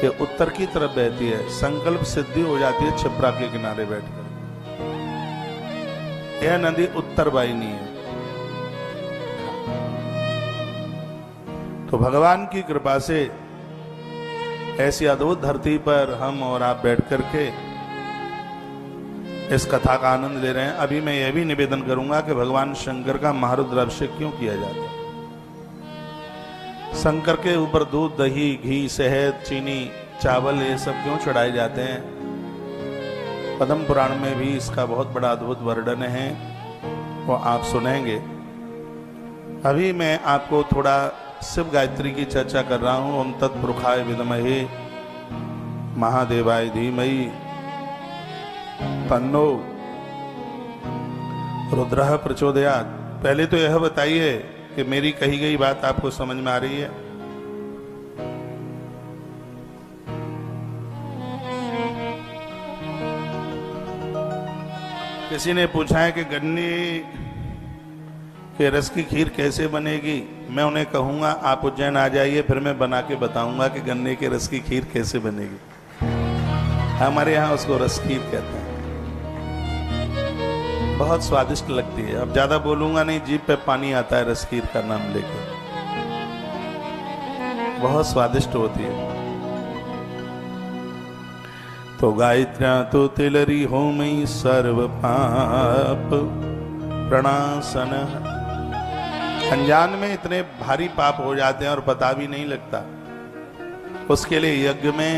ये उत्तर की तरफ बहती है, संकल्प सिद्धि हो जाती है छिप्रा के किनारे बैठकर। यह नदी उत्तर वाहिनी है। तो भगवान की कृपा से ऐसी अद्भुत धरती पर हम और आप बैठ करके इस कथा का आनंद ले रहे हैं। अभी मैं यह भी निवेदन करूंगा कि भगवान शंकर का महारुद्राभिषेक क्यों किया जाता है। शंकर के ऊपर दूध, दही, घी, शहद, चीनी, चावल ये सब क्यों चढ़ाए जाते हैं? पद्म पुराण में भी इसका बहुत बड़ा अद्भुत वर्णन है, वो आप सुनेंगे। अभी मैं आपको थोड़ा शिव गायत्री की चर्चा कर रहा हूं। ओम तत्पुरुषाय विद्महे महादेवाय धीमहि तन्नो रुद्रः प्रचोदयात्। पहले तो यह बताइए कि मेरी कही गई बात आपको समझ में आ रही है? किसी ने पूछा है कि गन्ने के रस की खीर कैसे बनेगी। मैं उन्हें कहूंगा आप उज्जैन आ जाइए, फिर मैं बना के बताऊंगा कि गन्ने के रस की खीर कैसे बनेगी। हमारे यहाँ उसको रस खीर कहते हैं। बहुत स्वादिष्ट लगती है। अब ज्यादा बोलूंगा नहीं, जीभ पे पानी आता है रस खीर का नाम लेकर। बहुत स्वादिष्ट होती है। तो गायत्र्या तो तिलरी होमई सर्व पाप प्रणासन। अनजान में इतने भारी पाप हो जाते हैं और पता भी नहीं लगता। उसके लिए यज्ञ में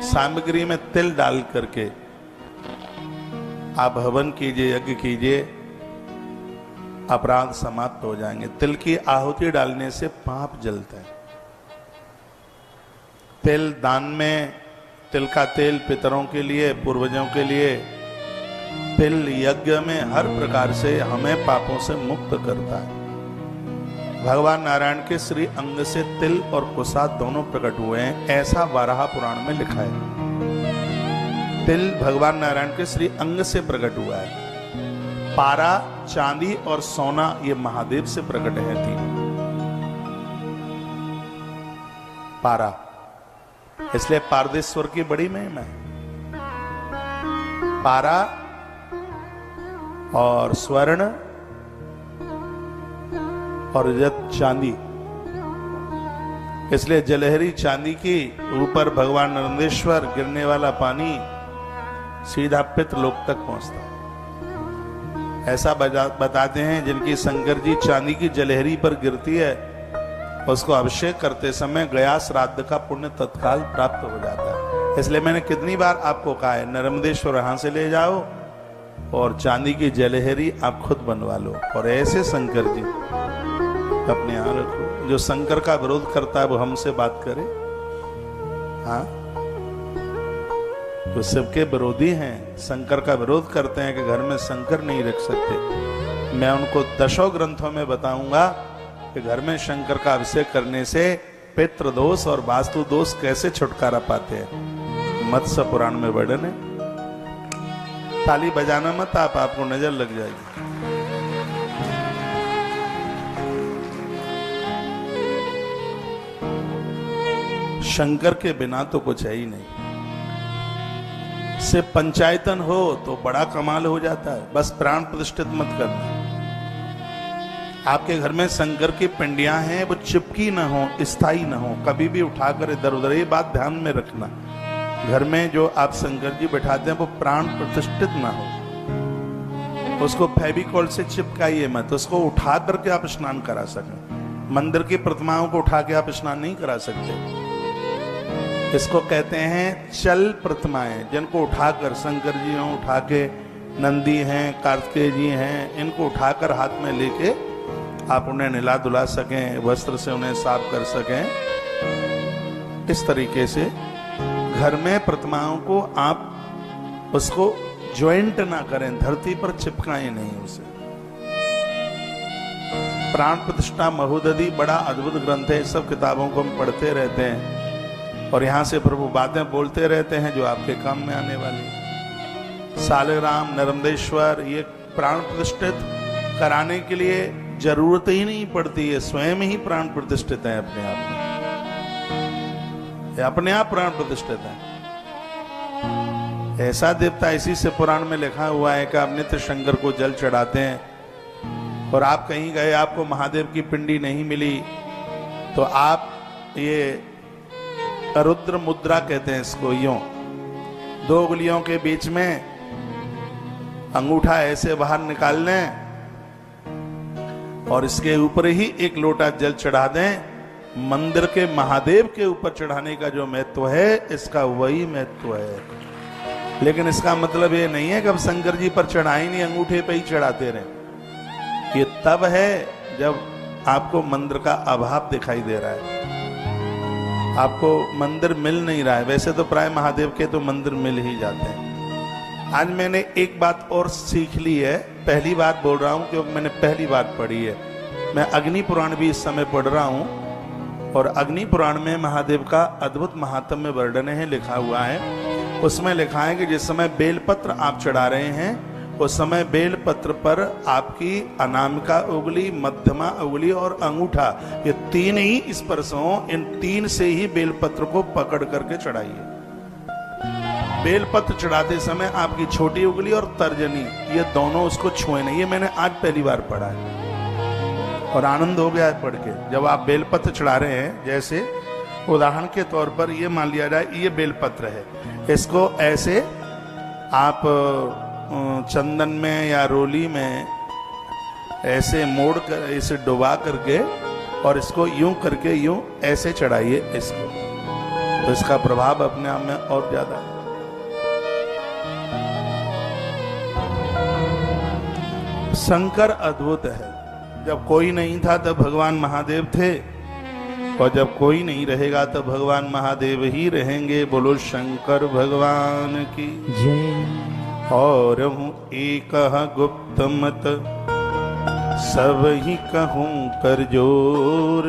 सामग्री में तिल डाल करके आप हवन कीजिए, यज्ञ कीजिए, अपराध समाप्त हो जाएंगे। तिल की आहुति डालने से पाप जलता है। तिल दान में, तिल का तेल पितरों के लिए, पूर्वजों के लिए। तिल यज्ञ में हर प्रकार से हमें पापों से मुक्त करता है। भगवान नारायण के श्री अंग से तिल और कुसा दोनों प्रकट हुए हैं, ऐसा वाराह पुराण में लिखा है। तिल भगवान नारायण के श्री अंग से प्रकट हुआ है। पारा, चांदी और सोना ये महादेव से प्रकट है। तीन पारा, इसलिए पारदेश्वर की बड़ी महिमा है। पारा और स्वर्ण और रजत चांदी, इसलिए जलहरी चांदी की ऊपर भगवान नंदेश्वर, गिरने वाला पानी सीधा पितृलोक तक पहुंचता है। ऐसा बताते हैं जिनकी शंकर जी चांदी की जलहरी पर गिरती है, उसको अभिषेक करते समय गया श्राद्ध का पुण्य तत्काल प्राप्त हो जाता है। इसलिए मैंने कितनी बार आपको कहा है, नर्मदेश्वर यहां से ले जाओ और चांदी की जलहरी आप खुद बनवा लो। और ऐसे शंकर जी अपने यहां रखो। जो शंकर का विरोध करता है वो हमसे बात करे। हाँ, जो सबके विरोधी हैं, शंकर का विरोध करते हैं कि घर में शंकर नहीं रख सकते, मैं उनको दशों ग्रंथों में बताऊंगा कि घर में शंकर का अभिषेक करने से पितृ दोष और वास्तु दोष कैसे छुटकारा पाते हैं। मत्स्य पुराण में वर्णन है। ताली बजाना मत आप, आपको नजर लग जाएगी। शंकर के बिना तो कुछ है ही नहीं। से पंचायतन हो तो बड़ा कमाल हो जाता है। बस प्राण प्रतिष्ठित मत करना। आपके घर में शंकर की पिंडियां हैं, वो चिपकी ना हो, स्थायी ना हो, कभी भी उठाकर इधर उधर, ये बात ध्यान में रखना। घर में जो आप शंकर जी बैठाते हैं वो प्राण प्रतिष्ठित ना हो। उसको फेविकॉल से चिपकाइए मत, उसको उठा करके आप स्नान करा सकें। मंदिर की प्रतिमाओं को उठा के आप स्नान नहीं करा सकते। इसको कहते हैं चल प्रतिमाएं, जिनको उठाकर, शंकर जी हैं उठा के, नंदी हैं, कार्तिकेय जी हैं, इनको उठाकर हाथ में लेके आप उन्हें निला धुला सकें, वस्त्र से उन्हें साफ कर सकें। इस तरीके से घर में प्रतिमाओं को आप उसको ज्वाइंट ना करें, धरती पर चिपकाएं नहीं उसे। प्राण प्रतिष्ठा महोदधि बड़ा अद्भुत ग्रंथ है। सब किताबों को हम पढ़ते रहते हैं और यहां से प्रभु बातें बोलते रहते हैं जो आपके काम में आने वाली। सालिग्राम, नर्मदेश्वर, ये प्राण प्रतिष्ठित कराने के लिए जरूरत ही नहीं पड़ती है, स्वयं ही प्राण प्रतिष्ठित है अपने आप में, अपने आप प्राण प्रतिष्ठित है। ऐसा देवता, इसी से पुराण में लिखा हुआ है कि आप नित्य शंकर को जल चढ़ाते हैं और आप कहीं गए, आपको महादेव की पिंडी नहीं मिली, तो आप ये रुद्र मुद्रा कहते हैं इसको, यूं 2 उंगलियों के बीच में अंगूठा ऐसे बाहर निकाल लें और इसके ऊपर ही एक लोटा जल चढ़ा दें। मंदिर के महादेव के ऊपर चढ़ाने का जो महत्व है, इसका वही महत्व है। लेकिन इसका मतलब ये नहीं है कि अब शंकर जी पर चढ़ाई नहीं, अंगूठे पे ही चढ़ाते रहे। ये तब है जब आपको मंदिर का अभाव दिखाई दे रहा है, आपको मंदिर मिल नहीं रहा है। वैसे तो प्राय महादेव के तो मंदिर मिल ही जाते हैं। आज मैंने एक बात और सीख ली है, पहली बार बोल रहा हूं क्योंकि मैंने पहली बार पढ़ी है। मैं अग्नि पुराण भी इस समय पढ़ रहा हूं और अग्नि पुराण में महादेव का अद्भुत महात्म्य वर्णन है, लिखा हुआ है। उसमें लिखा है कि जिस समय बेलपत्र आप चढ़ा रहे हैं, उस समय बेलपत्र पर आपकी अनामिका उंगली, मध्यमा उंगली और अंगूठा, ये 3 ही स्पर्श हों। इन 3 से ही बेलपत्र को पकड़ करके चढ़ाइए। बेलपत्र चढ़ाते समय आपकी छोटी उंगली और तर्जनी, ये दोनों उसको छुए नहीं। ये मैंने आज पहली बार पढ़ा है और आनंद हो गया है पढ़ के। जब आप बेलपत्र चढ़ा रहे हैं, जैसे उदाहरण के तौर पर ये मान लिया जाए ये बेलपत्र है, इसको ऐसे आप चंदन में या रोली में ऐसे मोड़ कर, इसे डुबा करके और इसको यूं करके यूं ऐसे चढ़ाइए इसको, तो इसका प्रभाव अपने आप में और ज्यादा है। शंकर अद्भुत है। जब कोई नहीं था तब भगवान महादेव थे, और जब कोई नहीं रहेगा तब भगवान महादेव ही रहेंगे। बोलो शंकर भगवान की जय। और हूँ एक गुप्त मत, सब ही कहूँ कर जोर,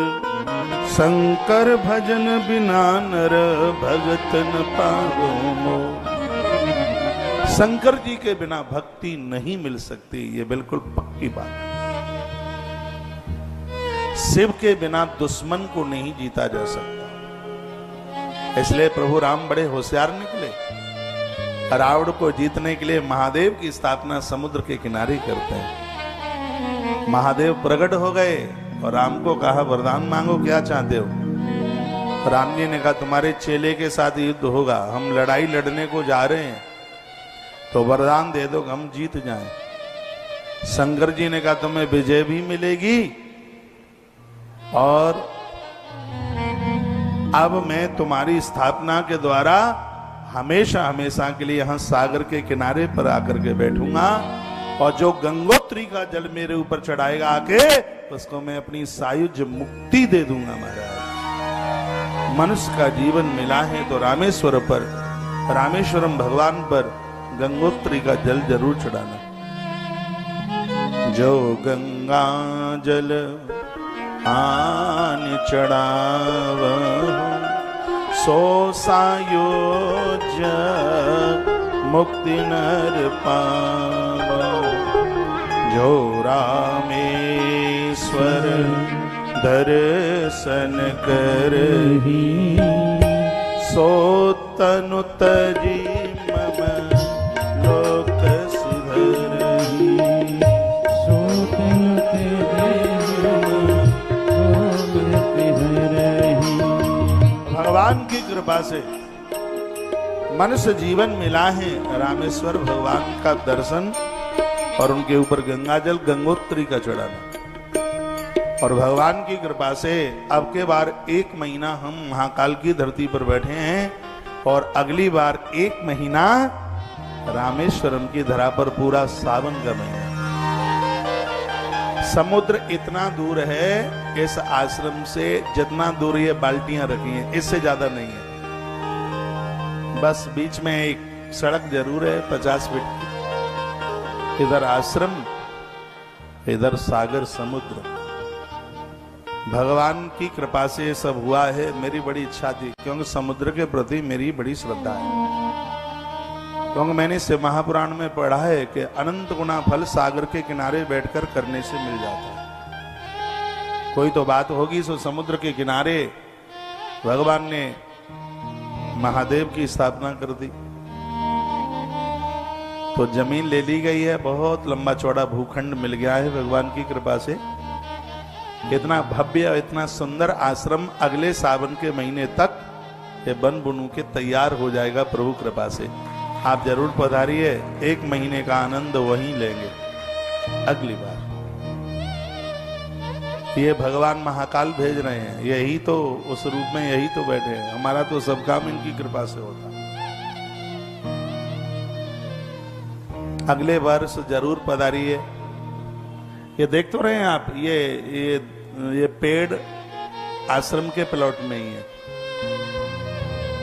शंकर भजन बिना नर भगत न पावो मोर। शंकर जी के बिना भक्ति नहीं मिल सकती, ये बिल्कुल पक्की बात है। शिव के बिना दुश्मन को नहीं जीता जा सकता। इसलिए प्रभु राम बड़े होशियार निकले। रावण को जीतने के लिए महादेव की स्थापना समुद्र के किनारे करते हैं। महादेव प्रकट हो गए और राम को कहा वरदान मांगो, क्या चाहते हो? राम जी ने कहा तुम्हारे चेले के साथ युद्ध होगा, हम लड़ाई लड़ने को जा रहे हैं, तो वरदान दे दो हम जीत जाएं। शंकर जी ने कहा तुम्हें विजय भी मिलेगी और अब मैं तुम्हारी स्थापना के द्वारा हमेशा हमेशा के लिए यहां सागर के किनारे पर आकर के बैठूंगा, और जो गंगोत्री का जल मेरे ऊपर चढ़ाएगा आके, उसको मैं अपनी सायुज्य मुक्ति दे दूंगा। महाराज, मनुष्य का जीवन मिला है तो रामेश्वर पर, रामेश्वरम भगवान पर गंगोत्री का जल जरूर चढ़ाना। जो गंगा जल आन चढ़ाव, सो सायुज्य मुक्ति नर पाव। जो रामेश्वर दर्शन करही, सो तनु तजी मम लोक सुधरही। भगवान की कृपा से मनुष्य जीवन मिला है, रामेश्वर भगवान का दर्शन और उनके ऊपर गंगाजल गंगोत्री का चढ़ाना, और भगवान की कृपा से अब के बार 1 महीना हम महाकाल की धरती पर बैठे हैं, और अगली बार 1 महीना रामेश्वरम की धरा पर पूरा सावन का महीना। समुद्र इतना दूर है इस आश्रम से, जितना दूर ये बाल्टियां रखी हैं इससे ज्यादा नहीं है। बस बीच में एक सड़क जरूर है 50 फीट की। इधर आश्रम, इधर सागर समुद्र। भगवान की कृपा से ये सब हुआ है। मेरी बड़ी इच्छा थी, क्योंकि समुद्र के प्रति मेरी बड़ी श्रद्धा है, क्योंकि मैंने इस महापुराण में पढ़ा है कि अनंत गुना फल सागर के किनारे बैठकर करने से मिल जाता है। कोई तो बात होगी, सो समुद्र के किनारे भगवान ने महादेव की स्थापना कर दी, तो जमीन ले ली गई है, बहुत लंबा चौड़ा भूखंड मिल गया है भगवान की कृपा से। इतना भव्य, इतना सुंदर आश्रम अगले सावन के महीने तक ये बन बुनू के तैयार हो जाएगा प्रभु कृपा से। आप जरूर पधारिए, 1 महीने का आनंद वहीं लेंगे अगली बार। ये भगवान महाकाल भेज रहे हैं, यही तो उस रूप में यही तो बैठे हैं। हमारा तो सब काम इनकी कृपा से होता। अगले वर्ष जरूर पधारिए। ये देख तो रहे हैं आप, ये पेड़ आश्रम के प्लॉट में ही है,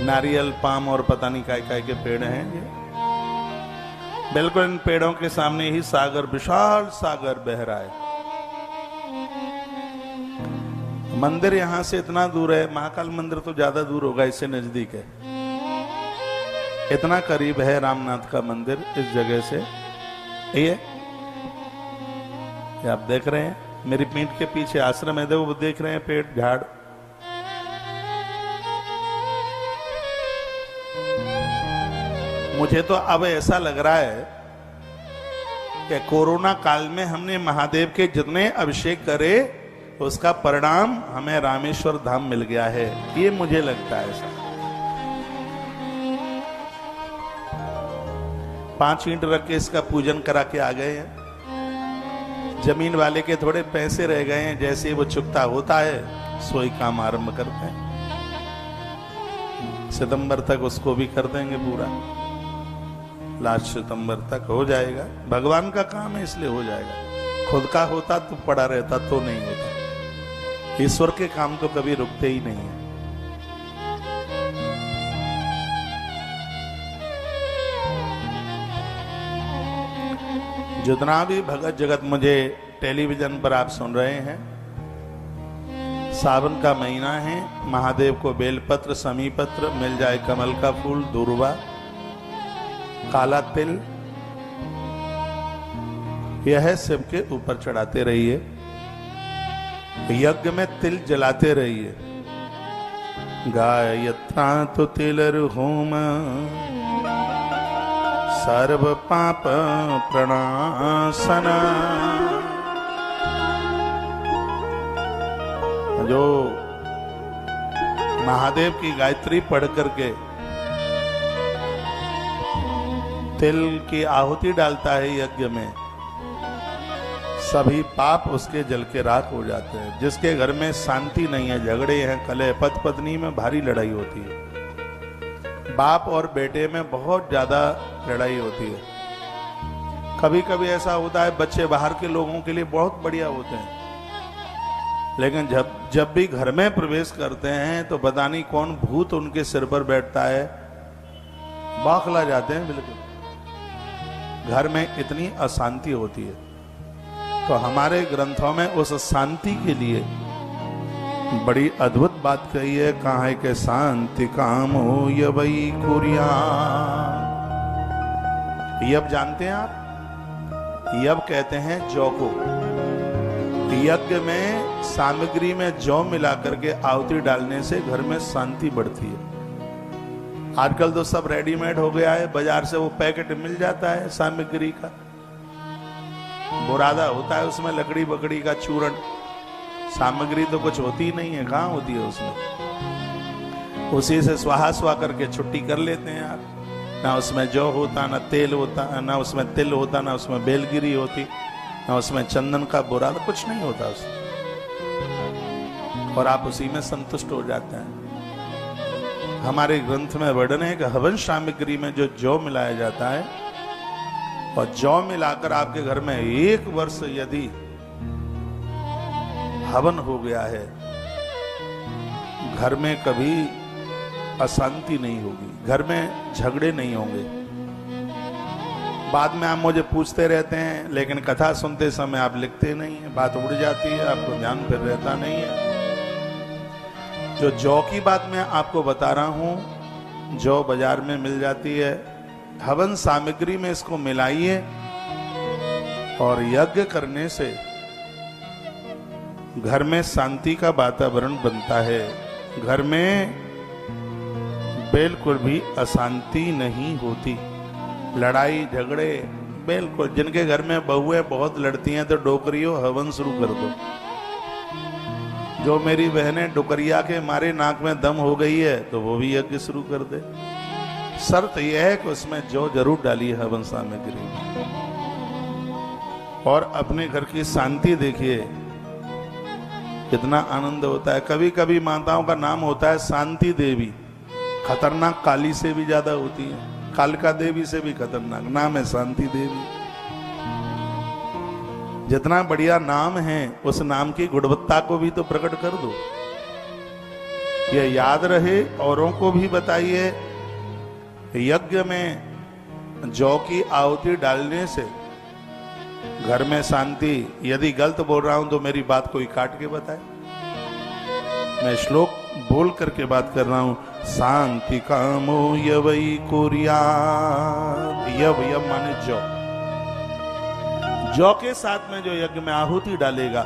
नारियल, पाम और पता नहीं काय के पेड़ हैं ये। बिल्कुल इन पेड़ों के सामने ही सागर, विशाल सागर बह रहा है। मंदिर यहां से इतना दूर है, महाकाल मंदिर तो ज्यादा दूर होगा, इससे नजदीक है। इतना करीब है रामनाथ का मंदिर इस जगह से। ये आप देख रहे हैं, मेरी पीठ के पीछे आश्रम है, वो देख रहे हैं पेड़ झाड़। मुझे तो अब ऐसा लग रहा है कि कोरोना काल में हमने महादेव के जितने अभिषेक करे उसका परिणाम हमें रामेश्वर धाम मिल गया है, ये मुझे लगता है ऐसा। 5 ईंट रख के इसका पूजन करा के आ गए हैं। जमीन वाले के थोड़े पैसे रह गए हैं, जैसे वो चुकता होता है सोई काम आरंभ करते हैं। सितंबर तक उसको भी कर देंगे पूरा, लास्ट सितंबर तक हो जाएगा। भगवान का काम है इसलिए हो जाएगा। खुद का होता तो पड़ा रहता तो नहीं होता। ईश्वर के काम तो कभी रुकते ही नहीं है। जितना भी भगत जगत मुझे टेलीविजन पर आप सुन रहे हैं, सावन का महीना है, महादेव को बेलपत्र, समीपत्र, मिल जाए कमल का फूल, दूर्वा, काला तिल, यह शिव के ऊपर चढ़ाते रहिए। यज्ञ में तिल जलाते रहिए। गायत्रा तो तिलर होम सर्व पाप प्रणाशना। जो महादेव की गायत्री पढ़ करके तिल की आहुति डालता है यज्ञ में, सभी पाप उसके जल के राख हो जाते हैं। जिसके घर में शांति नहीं है, झगड़े हैं, कलह, पति पत्नी में भारी लड़ाई होती है, बाप और बेटे में बहुत ज्यादा लड़ाई होती है। कभी कभी ऐसा होता है बच्चे बाहर के लोगों के लिए बहुत बढ़िया होते हैं, लेकिन जब भी घर में प्रवेश करते हैं तो पता नहीं कौन भूत उनके सिर पर बैठता है, बौखला जाते हैं बिल्कुल। घर में इतनी अशांति होती है। तो हमारे ग्रंथों में उस शांति के लिए बड़ी अद्भुत बात कही है। कहाँ है कि शांति काम हो यवई कुरिया। यब जानते हैं आप, यब कहते हैं जौ को। यज्ञ में सामग्री में जौ मिला करके आहुति डालने से घर में शांति बढ़ती है। आजकल तो सब रेडीमेड हो गया है, बाजार से वो पैकेट मिल जाता है सामग्री का, बुरादा होता है उसमें लकड़ी बकड़ी का चूर्ण, सामग्री तो कुछ होती ही नहीं है, कहाँ होती है उसमें। उसी से स्वाहा स्वा करके छुट्टी कर लेते हैं आप। ना उसमें जौ होता, ना तेल होता, ना उसमें तिल होता, ना उसमें बेलगिरी होती, ना उसमें चंदन का बुरादा, कुछ नहीं होता उसमें, और आप उसी में संतुष्ट हो जाते हैं। हमारे ग्रंथ में वर्णन है कि हवन सामग्री में जो जौ मिलाया जाता है, और जौ मिलाकर आपके घर में 1 वर्ष यदि हवन हो गया है, घर में कभी अशांति नहीं होगी, घर में झगड़े नहीं होंगे। बाद में आप मुझे पूछते रहते हैं, लेकिन कथा सुनते समय आप लिखते नहीं है, बात उड़ जाती है, आपको ध्यान फिर रहता नहीं है। जो जौ की बात मैं आपको बता रहा हूं, जौ बाजार में मिल जाती है, हवन सामग्री में इसको मिलाइए और यज्ञ करने से घर में शांति का वातावरण बनता है। घर में बिल्कुल भी अशांति नहीं होती, लड़ाई झगड़े बिल्कुल। जिनके घर में बहुएं बहुत लड़ती हैं तो डोकरियों हवन शुरू कर दो। जो मेरी बहनें डुकरिया के मारे नाक में दम हो गई है तो वो भी यज्ञ शुरू कर दे। शर्त यह है कि उसमें जौ जरूर डालिए हवन सामग्री में। और अपने घर की शांति देखिए, कितना आनंद होता है। कभी कभी माताओं का नाम होता है शांति देवी, खतरनाक काली से भी ज्यादा होती है, कालका देवी से भी खतरनाक नाम है शांति देवी। जितना बढ़िया नाम है उस नाम की गुणवत्ता को भी तो प्रकट कर दो, ये याद रहे, औरों को भी बताइए। यज्ञ में जौ की आहुति डालने से घर में शांति। यदि गलत बोल रहा हूं तो मेरी बात कोई काट के बताए, मैं श्लोक बोल करके बात कर रहा हूं। शांति कामो यवई कुर्यात्, यव यव माने जौ। जौ के साथ में जो यज्ञ में आहुति डालेगा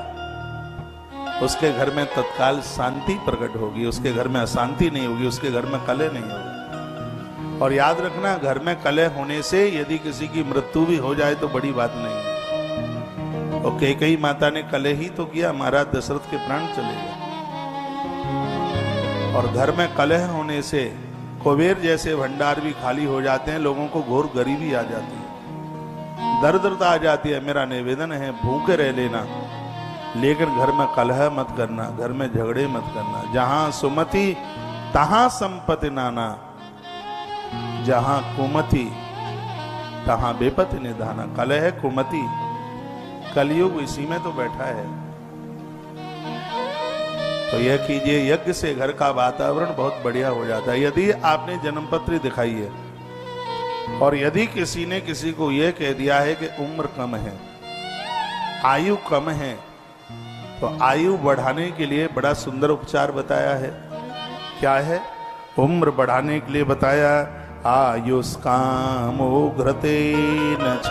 उसके घर में तत्काल शांति प्रकट होगी, उसके घर में अशांति नहीं होगी, उसके घर में कलह नहीं होगी। और याद रखना, घर में कलह होने से यदि किसी की मृत्यु भी हो जाए तो बड़ी बात नहीं है। और कैकेयी माता ने कलह ही तो किया, महाराज दशरथ के प्राण चले गए। और घर में कलह होने से कुबेर जैसे भंडार भी खाली हो जाते हैं, लोगों को घोर गरीबी आ जाती है, दरिद्रता आ जाती है। मेरा निवेदन है, भूखे रह लेना, लेकिन घर में कलह मत करना, घर में झगड़े मत करना। जहां सुमति तहां संपत्ति नाना, जहां कुमति तहां बेपति निधाना। कलह कुमति, कलयुग इसी में तो बैठा है। तो यह कीजिए, यज्ञ से घर का वातावरण बहुत बढ़िया हो जाता है। यदि आपने जन्मपत्री दिखाई है और यदि किसी ने किसी को यह कह दिया है कि उम्र कम है, आयु कम है, तो आयु बढ़ाने के लिए बड़ा सुंदर उपचार बताया है। क्या है? उम्र बढ़ाने के लिए बताया, आयुष्कामो घृतेन च।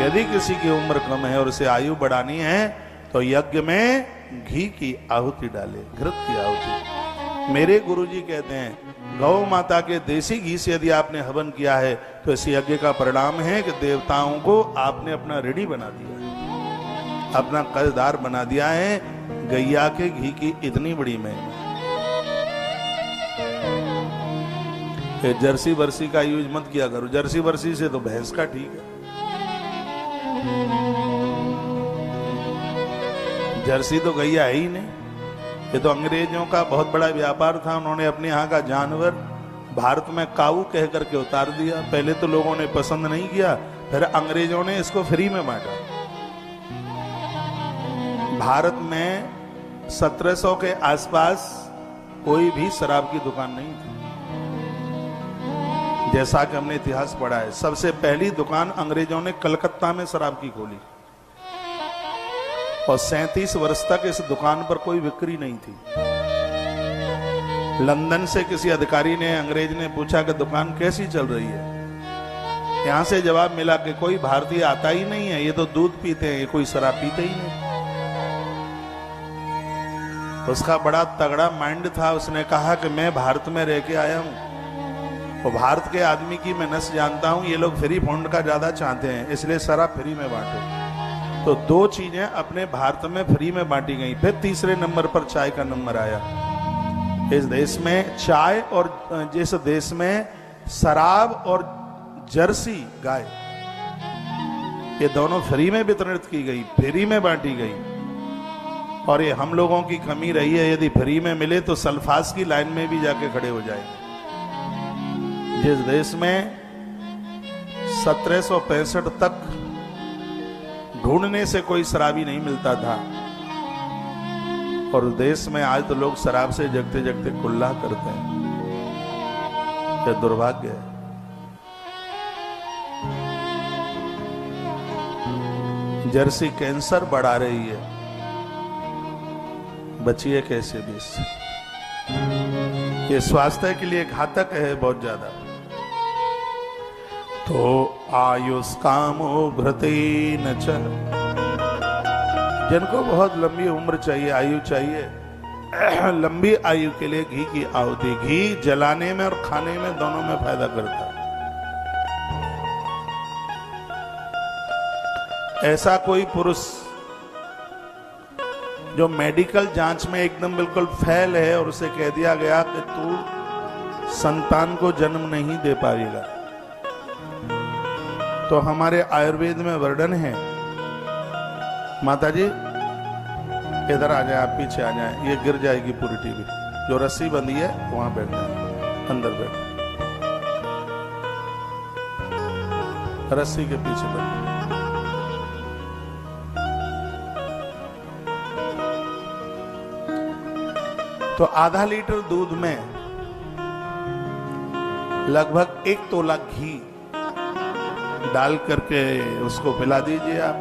यदि किसी की उम्र कम है और उसे आयु बढ़ानी है तो यज्ञ में घी की आहुति डाले, घृत की आहुति। मेरे गुरुजी कहते हैं, गौ माता के देसी घी से यदि आपने हवन किया है तो इस यज्ञ का परिणाम है कि देवताओं को आपने अपना ऋणी बना दिया है, अपना कर्जदार बना दिया है। गैया के घी की इतनी बड़ी महिमा। जर्सी वर्सी का यूज मत किया करो, जर्सी वर्सी से तो भैंस का ठीक है। जर्सी तो गैया है ही नहीं। ये तो अंग्रेजों का बहुत बड़ा व्यापार था, उन्होंने अपने यहाँ का जानवर भारत में काऊ कह करके उतार दिया। पहले तो लोगों ने पसंद नहीं किया, फिर अंग्रेजों ने इसको फ्री में बांटा। भारत में 1700 के आसपास कोई भी शराब की दुकान नहीं थी। जैसा कि हमने इतिहास पढ़ा है, सबसे पहली दुकान अंग्रेजों ने कलकत्ता में शराब की खोली और 37 वर्ष तक इस दुकान पर कोई बिक्री नहीं थी। लंदन से किसी अधिकारी ने, अंग्रेज ने पूछा कि दुकान कैसी चल रही है। यहां से जवाब मिला कि कोई भारतीय आता ही नहीं है, ये तो दूध पीते हैं, ये कोई शराब पीते ही नहीं। उसका बड़ा तगड़ा माइंड था। उसने कहा कि मैं भारत में रह के आया हूं और भारत के आदमी की मैं नस जानता हूं, ये लोग फ्री फंड का ज्यादा चाहते हैं, इसलिए सारा फ्री में बांटो। तो 2 चीजें अपने भारत में फ्री में बांटी गई। फिर तीसरे नंबर पर चाय का नंबर आया। इस देश में चाय और जिस देश में शराब और जर्सी गाय, ये दोनों फ्री में वितरित की गई, फ्री में बांटी गई। और ये हम लोगों की कमी रही है, यदि फ्री में मिले तो सल्फास की लाइन में भी जाके खड़े हो जाएंगे। जिस देश में 1765 तक ढूंढने से कोई शराबी नहीं मिलता था, और देश में आज तो लोग शराब से जगते जगते कुल्ला करते हैं। यह दुर्भाग्य है। जर्सी कैंसर बढ़ा रही है, बचिए कैसे भी इससे। ये स्वास्थ्य के लिए घातक है बहुत ज्यादा। तो आयुष कामो भ्रते न च, जिनको बहुत लंबी उम्र चाहिए, आयु चाहिए, लंबी आयु के लिए घी की आहुति। घी जलाने में और खाने में दोनों में फायदा करता है। ऐसा कोई पुरुष जो मेडिकल जांच में एकदम बिल्कुल फेल है और उसे कह दिया गया कि तू संतान को जन्म नहीं दे पाएगा, तो हमारे आयुर्वेद में वर्णन है। माता जी इधर आ जाए, आप पीछे आ जाए, ये गिर जाएगी पूरी टीवी। जो रस्सी बंधी है वहां बैठ जाए, अंदर बैठ, रस्सी के पीछे बैठ। तो आधा लीटर दूध में लगभग 1 तोला घी डाल करके उसको पिला दीजिए आप।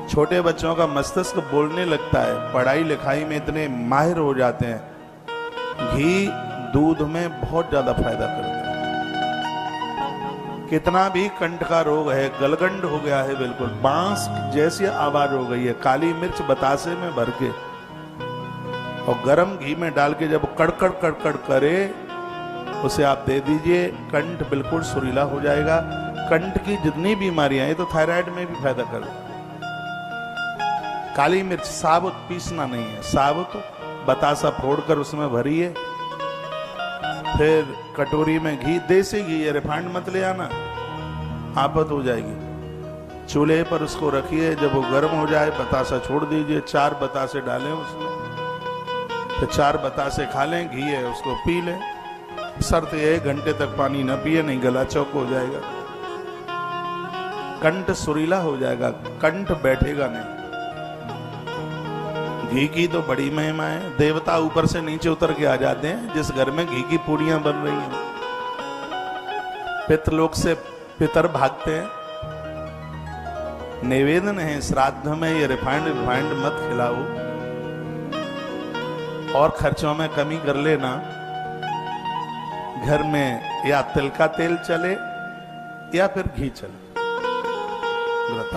छोटे बच्चों का मस्तिष्क बोलने लगता है, पढ़ाई लिखाई में इतने माहिर हो जाते हैं। घी दूध में बहुत ज्यादा फायदा करता है। कितना भी कंठ का रोग है, गलगंड हो गया है, बिल्कुल बांस जैसी आवाज हो गई है, काली मिर्च बतासे में भर के और गरम घी में डाल के जब कड़कड़ कड़कड़ करे उसे आप दे दीजिए, कंठ बिल्कुल सुरीला हो जाएगा। कंठ की जितनी बीमारियां, ये तो थायराइड में भी फायदा करेगा। काली मिर्च साबुत पीसना नहीं है, साबुत बतासा फोड़कर उसमें भरिए, फिर कटोरी में घी, देसी घी है, रिफाइंड मत ले आना, आफत हो जाएगी। चूल्हे पर उसको रखिए, जब वो गर्म हो जाए बतासा छोड़ दीजिए, 4 बतासे डालें उसमें, तो 4 बतासे खा लें, घी है उसको पी लें। शर्त यह 1 घंटे तक पानी न पिए, नहीं गला चौक हो जाएगा, कंठ सुरीला हो जाएगा, कंठ बैठेगा नहीं। घी की तो बड़ी महिमा है, देवता ऊपर से नीचे उतर के आ जाते हैं जिस घर में घी की पूड़ियां बन रही हैं। पितृलोक से पितर भागते हैं। निवेदन है श्राद्ध में ये रिफाइंड मत खिलाओ, और खर्चों में कमी कर लेना। घर में या तिल का तेल चले या फिर घी चले,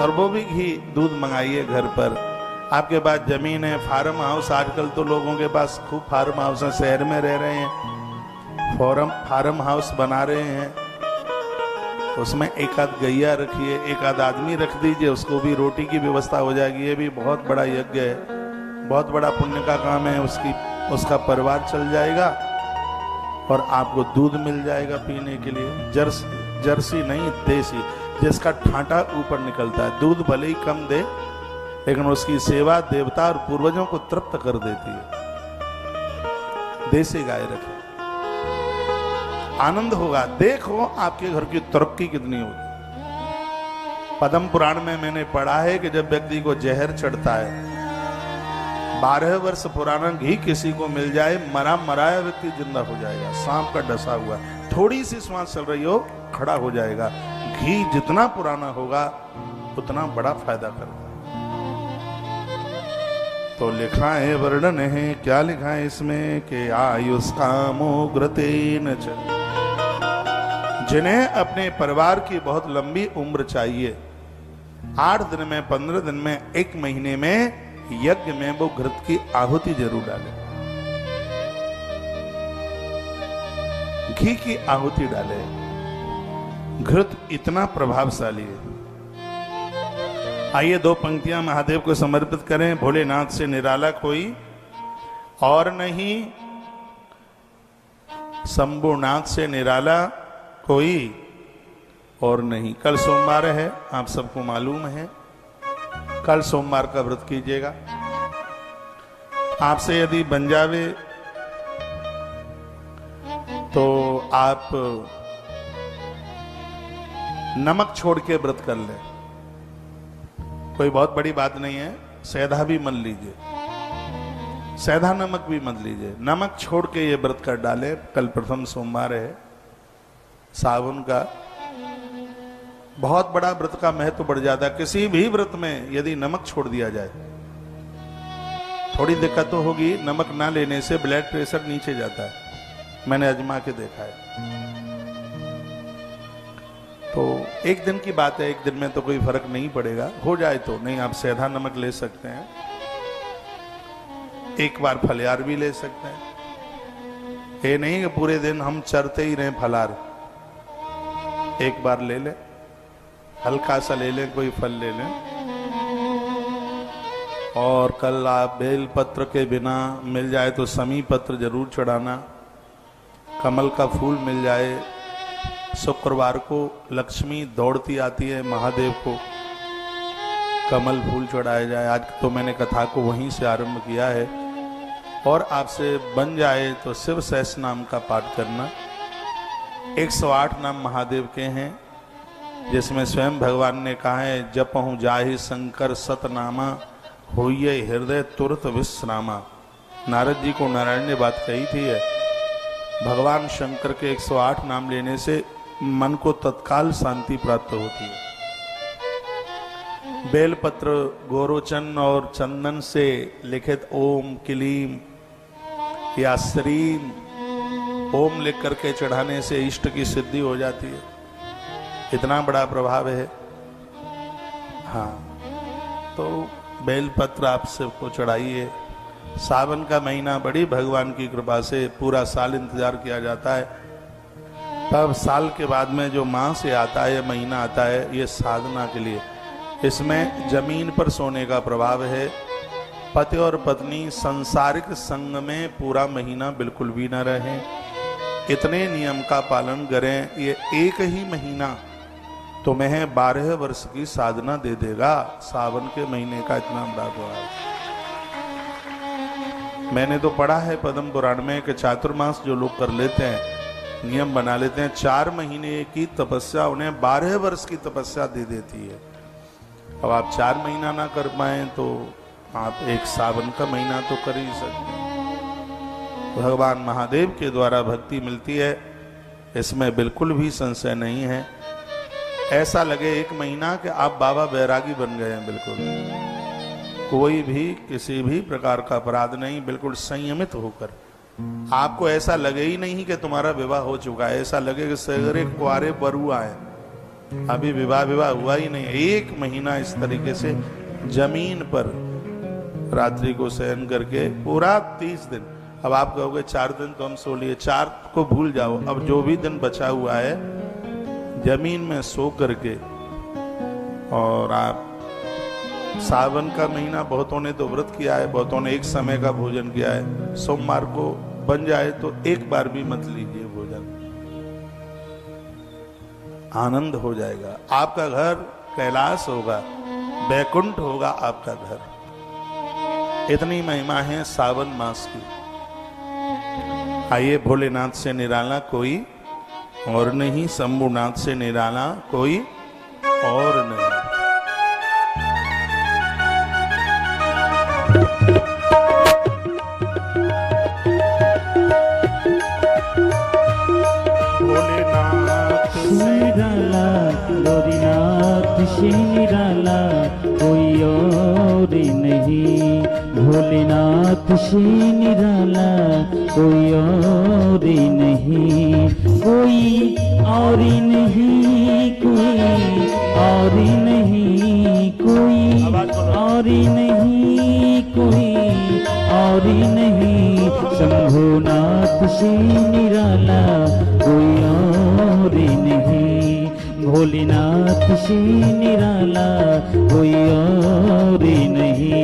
और वो भी घी दूध मंगाइए घर पर। आपके पास जमीन है, फार्म हाउस, आजकल तो लोगों के पास खूब फार्म हाउस है, शहर में रह रहे हैं, फार्म हाउस बना रहे हैं, उसमें 1 आध गैया रखिए, 1 आध आदमी रख दीजिए, उसको भी रोटी की व्यवस्था हो जाएगी। ये भी बहुत बड़ा यज्ञ है, बहुत बड़ा पुण्य का काम है। उसका परिवार चल जाएगा और आपको दूध मिल जाएगा पीने के लिए। जर्सी नहीं, देसी, जिसका ठाटा ऊपर निकलता है। दूध भले ही कम दे, लेकिन उसकी सेवा देवता और पूर्वजों को तृप्त कर देती है। देसी गाय रखें, आनंद होगा। देखो आपके घर की तरक्की कितनी होगी। पद्म पुराण में मैंने पढ़ा है कि जब व्यक्ति को जहर चढ़ता है, 12 वर्ष पुराना घी किसी को मिल जाए, मराया व्यक्ति जिंदा हो जाएगा। सांप का डसा हुआ, थोड़ी सी श्वास चल रही हो, खड़ा हो जाएगा। घी जितना पुराना होगा उतना बड़ा फायदा करेगा। तो लिखा है, वर्णन है, क्या लिखा है इसमें कि आयुष कामोग्रतेन च, जिन्हें अपने परिवार की बहुत लंबी उम्र चाहिए, 8 दिन में, 15 दिन में, 1 महीने में यज्ञ में वो घृत की आहुति जरूर डाले, घी की आहुति डाले। घृत इतना प्रभावशाली है। आइए 2 पंक्तियां महादेव को समर्पित करें। भोलेनाथ से निराला कोई और नहीं, शंभुनाथ से निराला कोई और नहीं। कल सोमवार है, आप सबको मालूम है। कल सोमवार का व्रत कीजिएगा। आपसे यदि बन जावे तो आप नमक छोड़ के व्रत कर लें, कोई बहुत बड़ी बात नहीं है। सेधा भी मत लीजिए, सेधा नमक भी मत लीजिए, नमक छोड़ के ये व्रत कर डालें। कल प्रथम सोमवार है सावन का। बहुत बड़ा व्रत का महत्व बढ़ जाता है। किसी भी व्रत में यदि नमक छोड़ दिया जाए, थोड़ी दिक्कत तो होगी। नमक ना लेने से ब्लड प्रेशर नीचे जाता है, मैंने आजमा के देखा है। तो एक दिन की बात है, एक दिन में तो कोई फर्क नहीं पड़ेगा। हो जाए तो नहीं, आप सेधा नमक ले सकते हैं। एक बार फलियार भी ले सकते हैं। ये नहीं कि पूरे दिन हम चरते ही रहें फलार। एक बार ले लें, हल्का सा ले लें, कोई फल ले लें। और कल आप बेल पत्र के बिना मिल जाए तो समी पत्र जरूर चढ़ाना। कमल का फूल मिल जाए। शुक्रवार को लक्ष्मी दौड़ती आती है, महादेव को कमल फूल चढ़ाया जाए। आज तो मैंने कथा को वहीं से आरंभ किया है। और आपसे बन जाए तो शिव सहस नाम का पाठ करना। 108 नाम महादेव के हैं, जिसमें स्वयं भगवान ने कहा है, जपहु जाहि शंकर सतनामा, होइए हृदय तुरत विश्रामा। नारद जी को नारायण ने बात कही थी है, भगवान शंकर के 108 नाम लेने से मन को तत्काल शांति प्राप्त होती है। बेलपत्र, गोरोचन और चंदन से लिखित ओम, क्लीम या श्रीम ओम लिख करके चढ़ाने से इष्ट की सिद्धि हो जाती है। इतना बड़ा प्रभाव है। हाँ, तो बेलपत्र आप सबको चढ़ाइए। सावन का महीना बड़ी भगवान की कृपा से पूरा साल इंतजार किया जाता है। तब साल के बाद में जो मास से आता है, महीना आता है, ये साधना के लिए। इसमें जमीन पर सोने का प्रभाव है। पति और पत्नी संसारिक संग में पूरा महीना बिल्कुल भी न रहें, इतने नियम का पालन करें। ये एक ही महीना तुम्हें 12 वर्ष की साधना दे देगा। सावन के महीने का इतना बड़ा प्रभाव। मैंने तो पढ़ा है पद्म पुराण में कि चातुर्मास जो लोग कर लेते हैं, नियम बना लेते हैं, 4 महीने की तपस्या उन्हें 12 वर्ष की तपस्या दे देती है। अब आप 4 महीना ना कर पाए तो आप एक सावन का महीना तो कर ही सकते हैं। भगवान महादेव के द्वारा भक्ति मिलती है, इसमें बिल्कुल भी संशय नहीं है। ऐसा लगे 1 महीना कि आप बाबा बैरागी बन गए हैं। बिल्कुल कोई भी किसी भी प्रकार का अपराध नहीं, बिल्कुल संयमित होकर। आपको ऐसा लगे ही नहीं कि तुम्हारा विवाह हो चुका है, ऐसा लगे कि सगरे कुआरे बरुआ है, अभी विवाह हुआ ही नहीं। 1 महीना इस तरीके से जमीन पर रात्रि को शयन करके पूरा 30 दिन। अब आप कहोगे 4 दिन तो हम सो लिए, 4 को भूल जाओ। अब जो भी दिन बचा हुआ है जमीन में सो करके, और आप सावन का महीना बहुतों ने तो व्रत किया है, बहुतों ने एक समय का भोजन किया है। सोमवार को बन जाए तो एक बार भी मत लीजिए भोजन, आनंद हो जाएगा। आपका घर कैलाश होगा, बैकुंठ होगा आपका घर। इतनी महिमा है सावन मास की। आइए, भोलेनाथ से निराला कोई और नहीं, शंभुनाथ से निराला कोई और नहीं। भोलेनाथ से निराला, गौरीनाथ से निराला कोई और नहीं। भोलेनाथ से निराला कोई और नहीं, कोई और नहीं, कोई और नहीं, कोई और नहीं, भोलेनाथ से निराला कोई और नहीं, भोलेनाथ से निराला कोई और नहीं।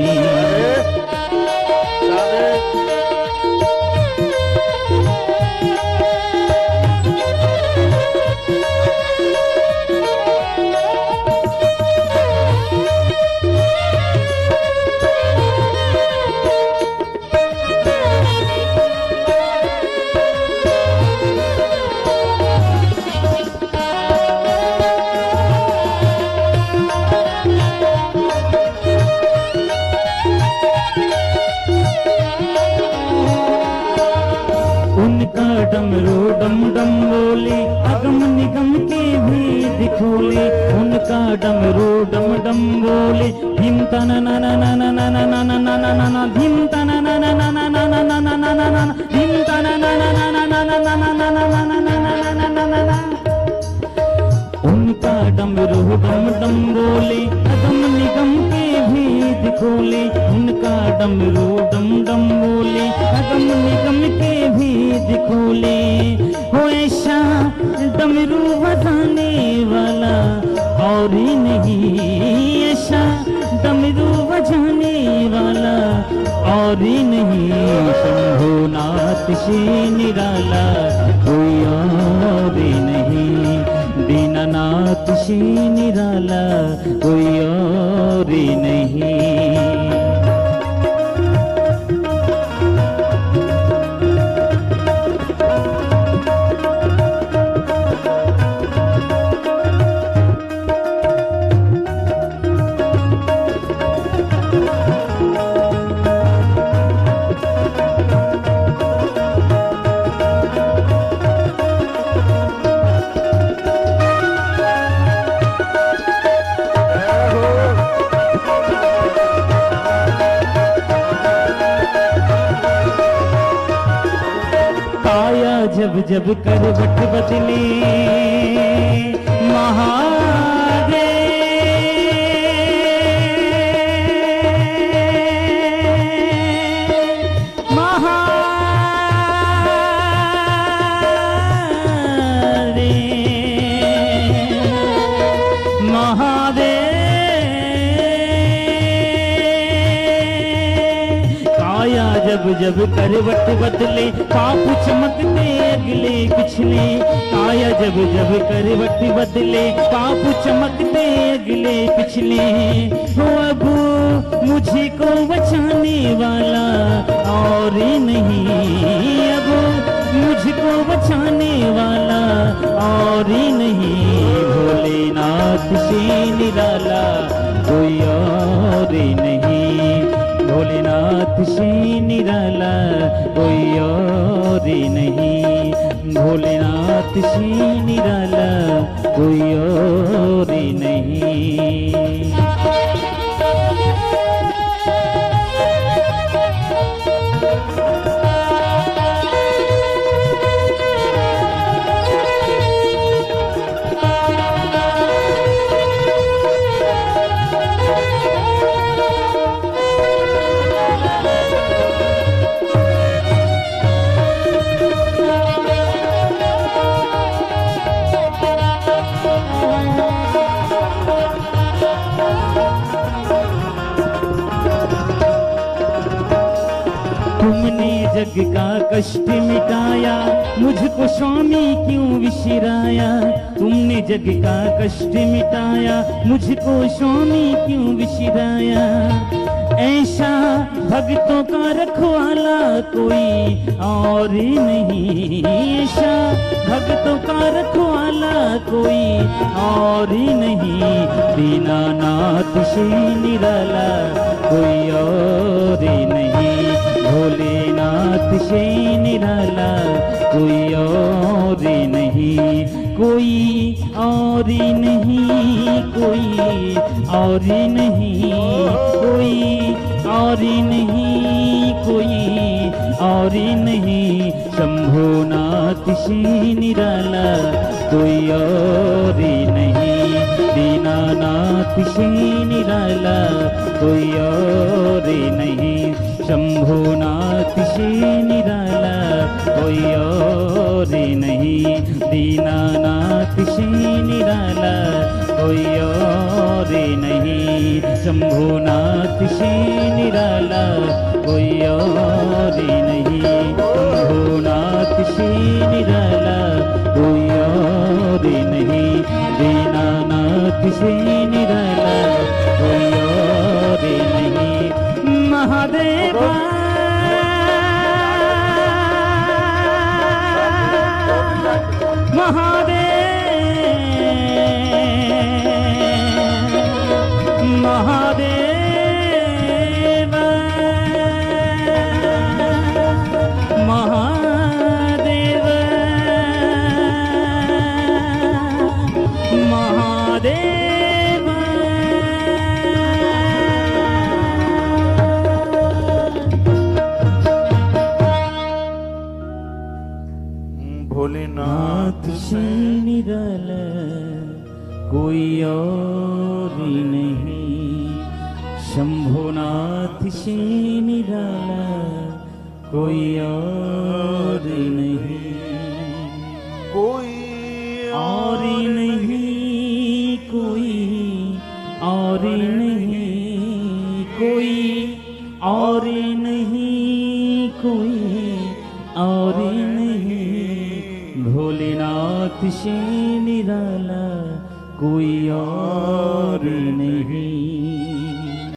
उनका डमरू डम डम बोले अगम निगम के भेद खोले, उनका डमरू डम डम बोले धीम तना ना ना ना ना ना ना ना ना ना ना ना धीम तना ना ना ना ना ना ना ना ना ना ना ना धीम तना ना ना ना ना ना ना ना ना ना ना ना ना ना ना ना। उनका डमरू डम डम बोले अगम निगम के भेद खोले, उनका डमरू डम डम बोले अगम निगम के भेद खोले। हो ऐसा डमरू बजाने वाला और ही नहीं, ऐसा डमरू बजाने वाला और ही नहीं, शंभुनाथ से निराला कोई और ही नहीं, दीनानाथ से निराला कोई और ही नहीं। जब जब करवट बदले महादेव, जब जब करवट बदले पाप चमकते अगले पिछले, काया जब जब करवट बदले पाप चमकते अगले पिछले। हो अब मुझे को बचाने वाला और नहीं, अब मुझको बचाने वाला और नहीं, भोलेनाथ से निराला कोई और नहीं, भोलेनाथ से निराला कोई और नहीं, भोलेनाथ से निराला कोई और नहीं। तुमने जग का कष्ट मिटाया, मुझको स्वामी क्यों विसराया, तुमने जग का कष्ट मिटाया, मुझको स्वामी क्यों विसराया। ऐसा भक्तों का रखवाला कोई और नहीं, ऐसा भक्तों का रखवाला कोई और नहीं, दीनानाथ से निराला कोई और नहीं, भोलेनाथ से निराला कोई और नहीं, कोई और नहीं, कोई और नहीं, कोई और नहीं, कोई और नहीं, शंभुनाथ से निराला कोई और नहीं, दीनानाथ से निराला कोई और नहीं, शंभुनाथ से निराला कोई और नहीं, दीनानाथ से निराला कोई और नहीं, शंभुनाथ से निराला कोई और नहीं, शंभुनाथ से निराला कोई और नहीं, दीनानाथ से निराला कोई और नहीं। महादेवा भोलेनाथ से निराला कोई और नहीं, शंभुनाथ से निराला कोई और नहीं, कोई और नहीं, कोई और नहीं, कोई और नहीं, कोई और नहीं, भोलेनाथ से निराला कोई और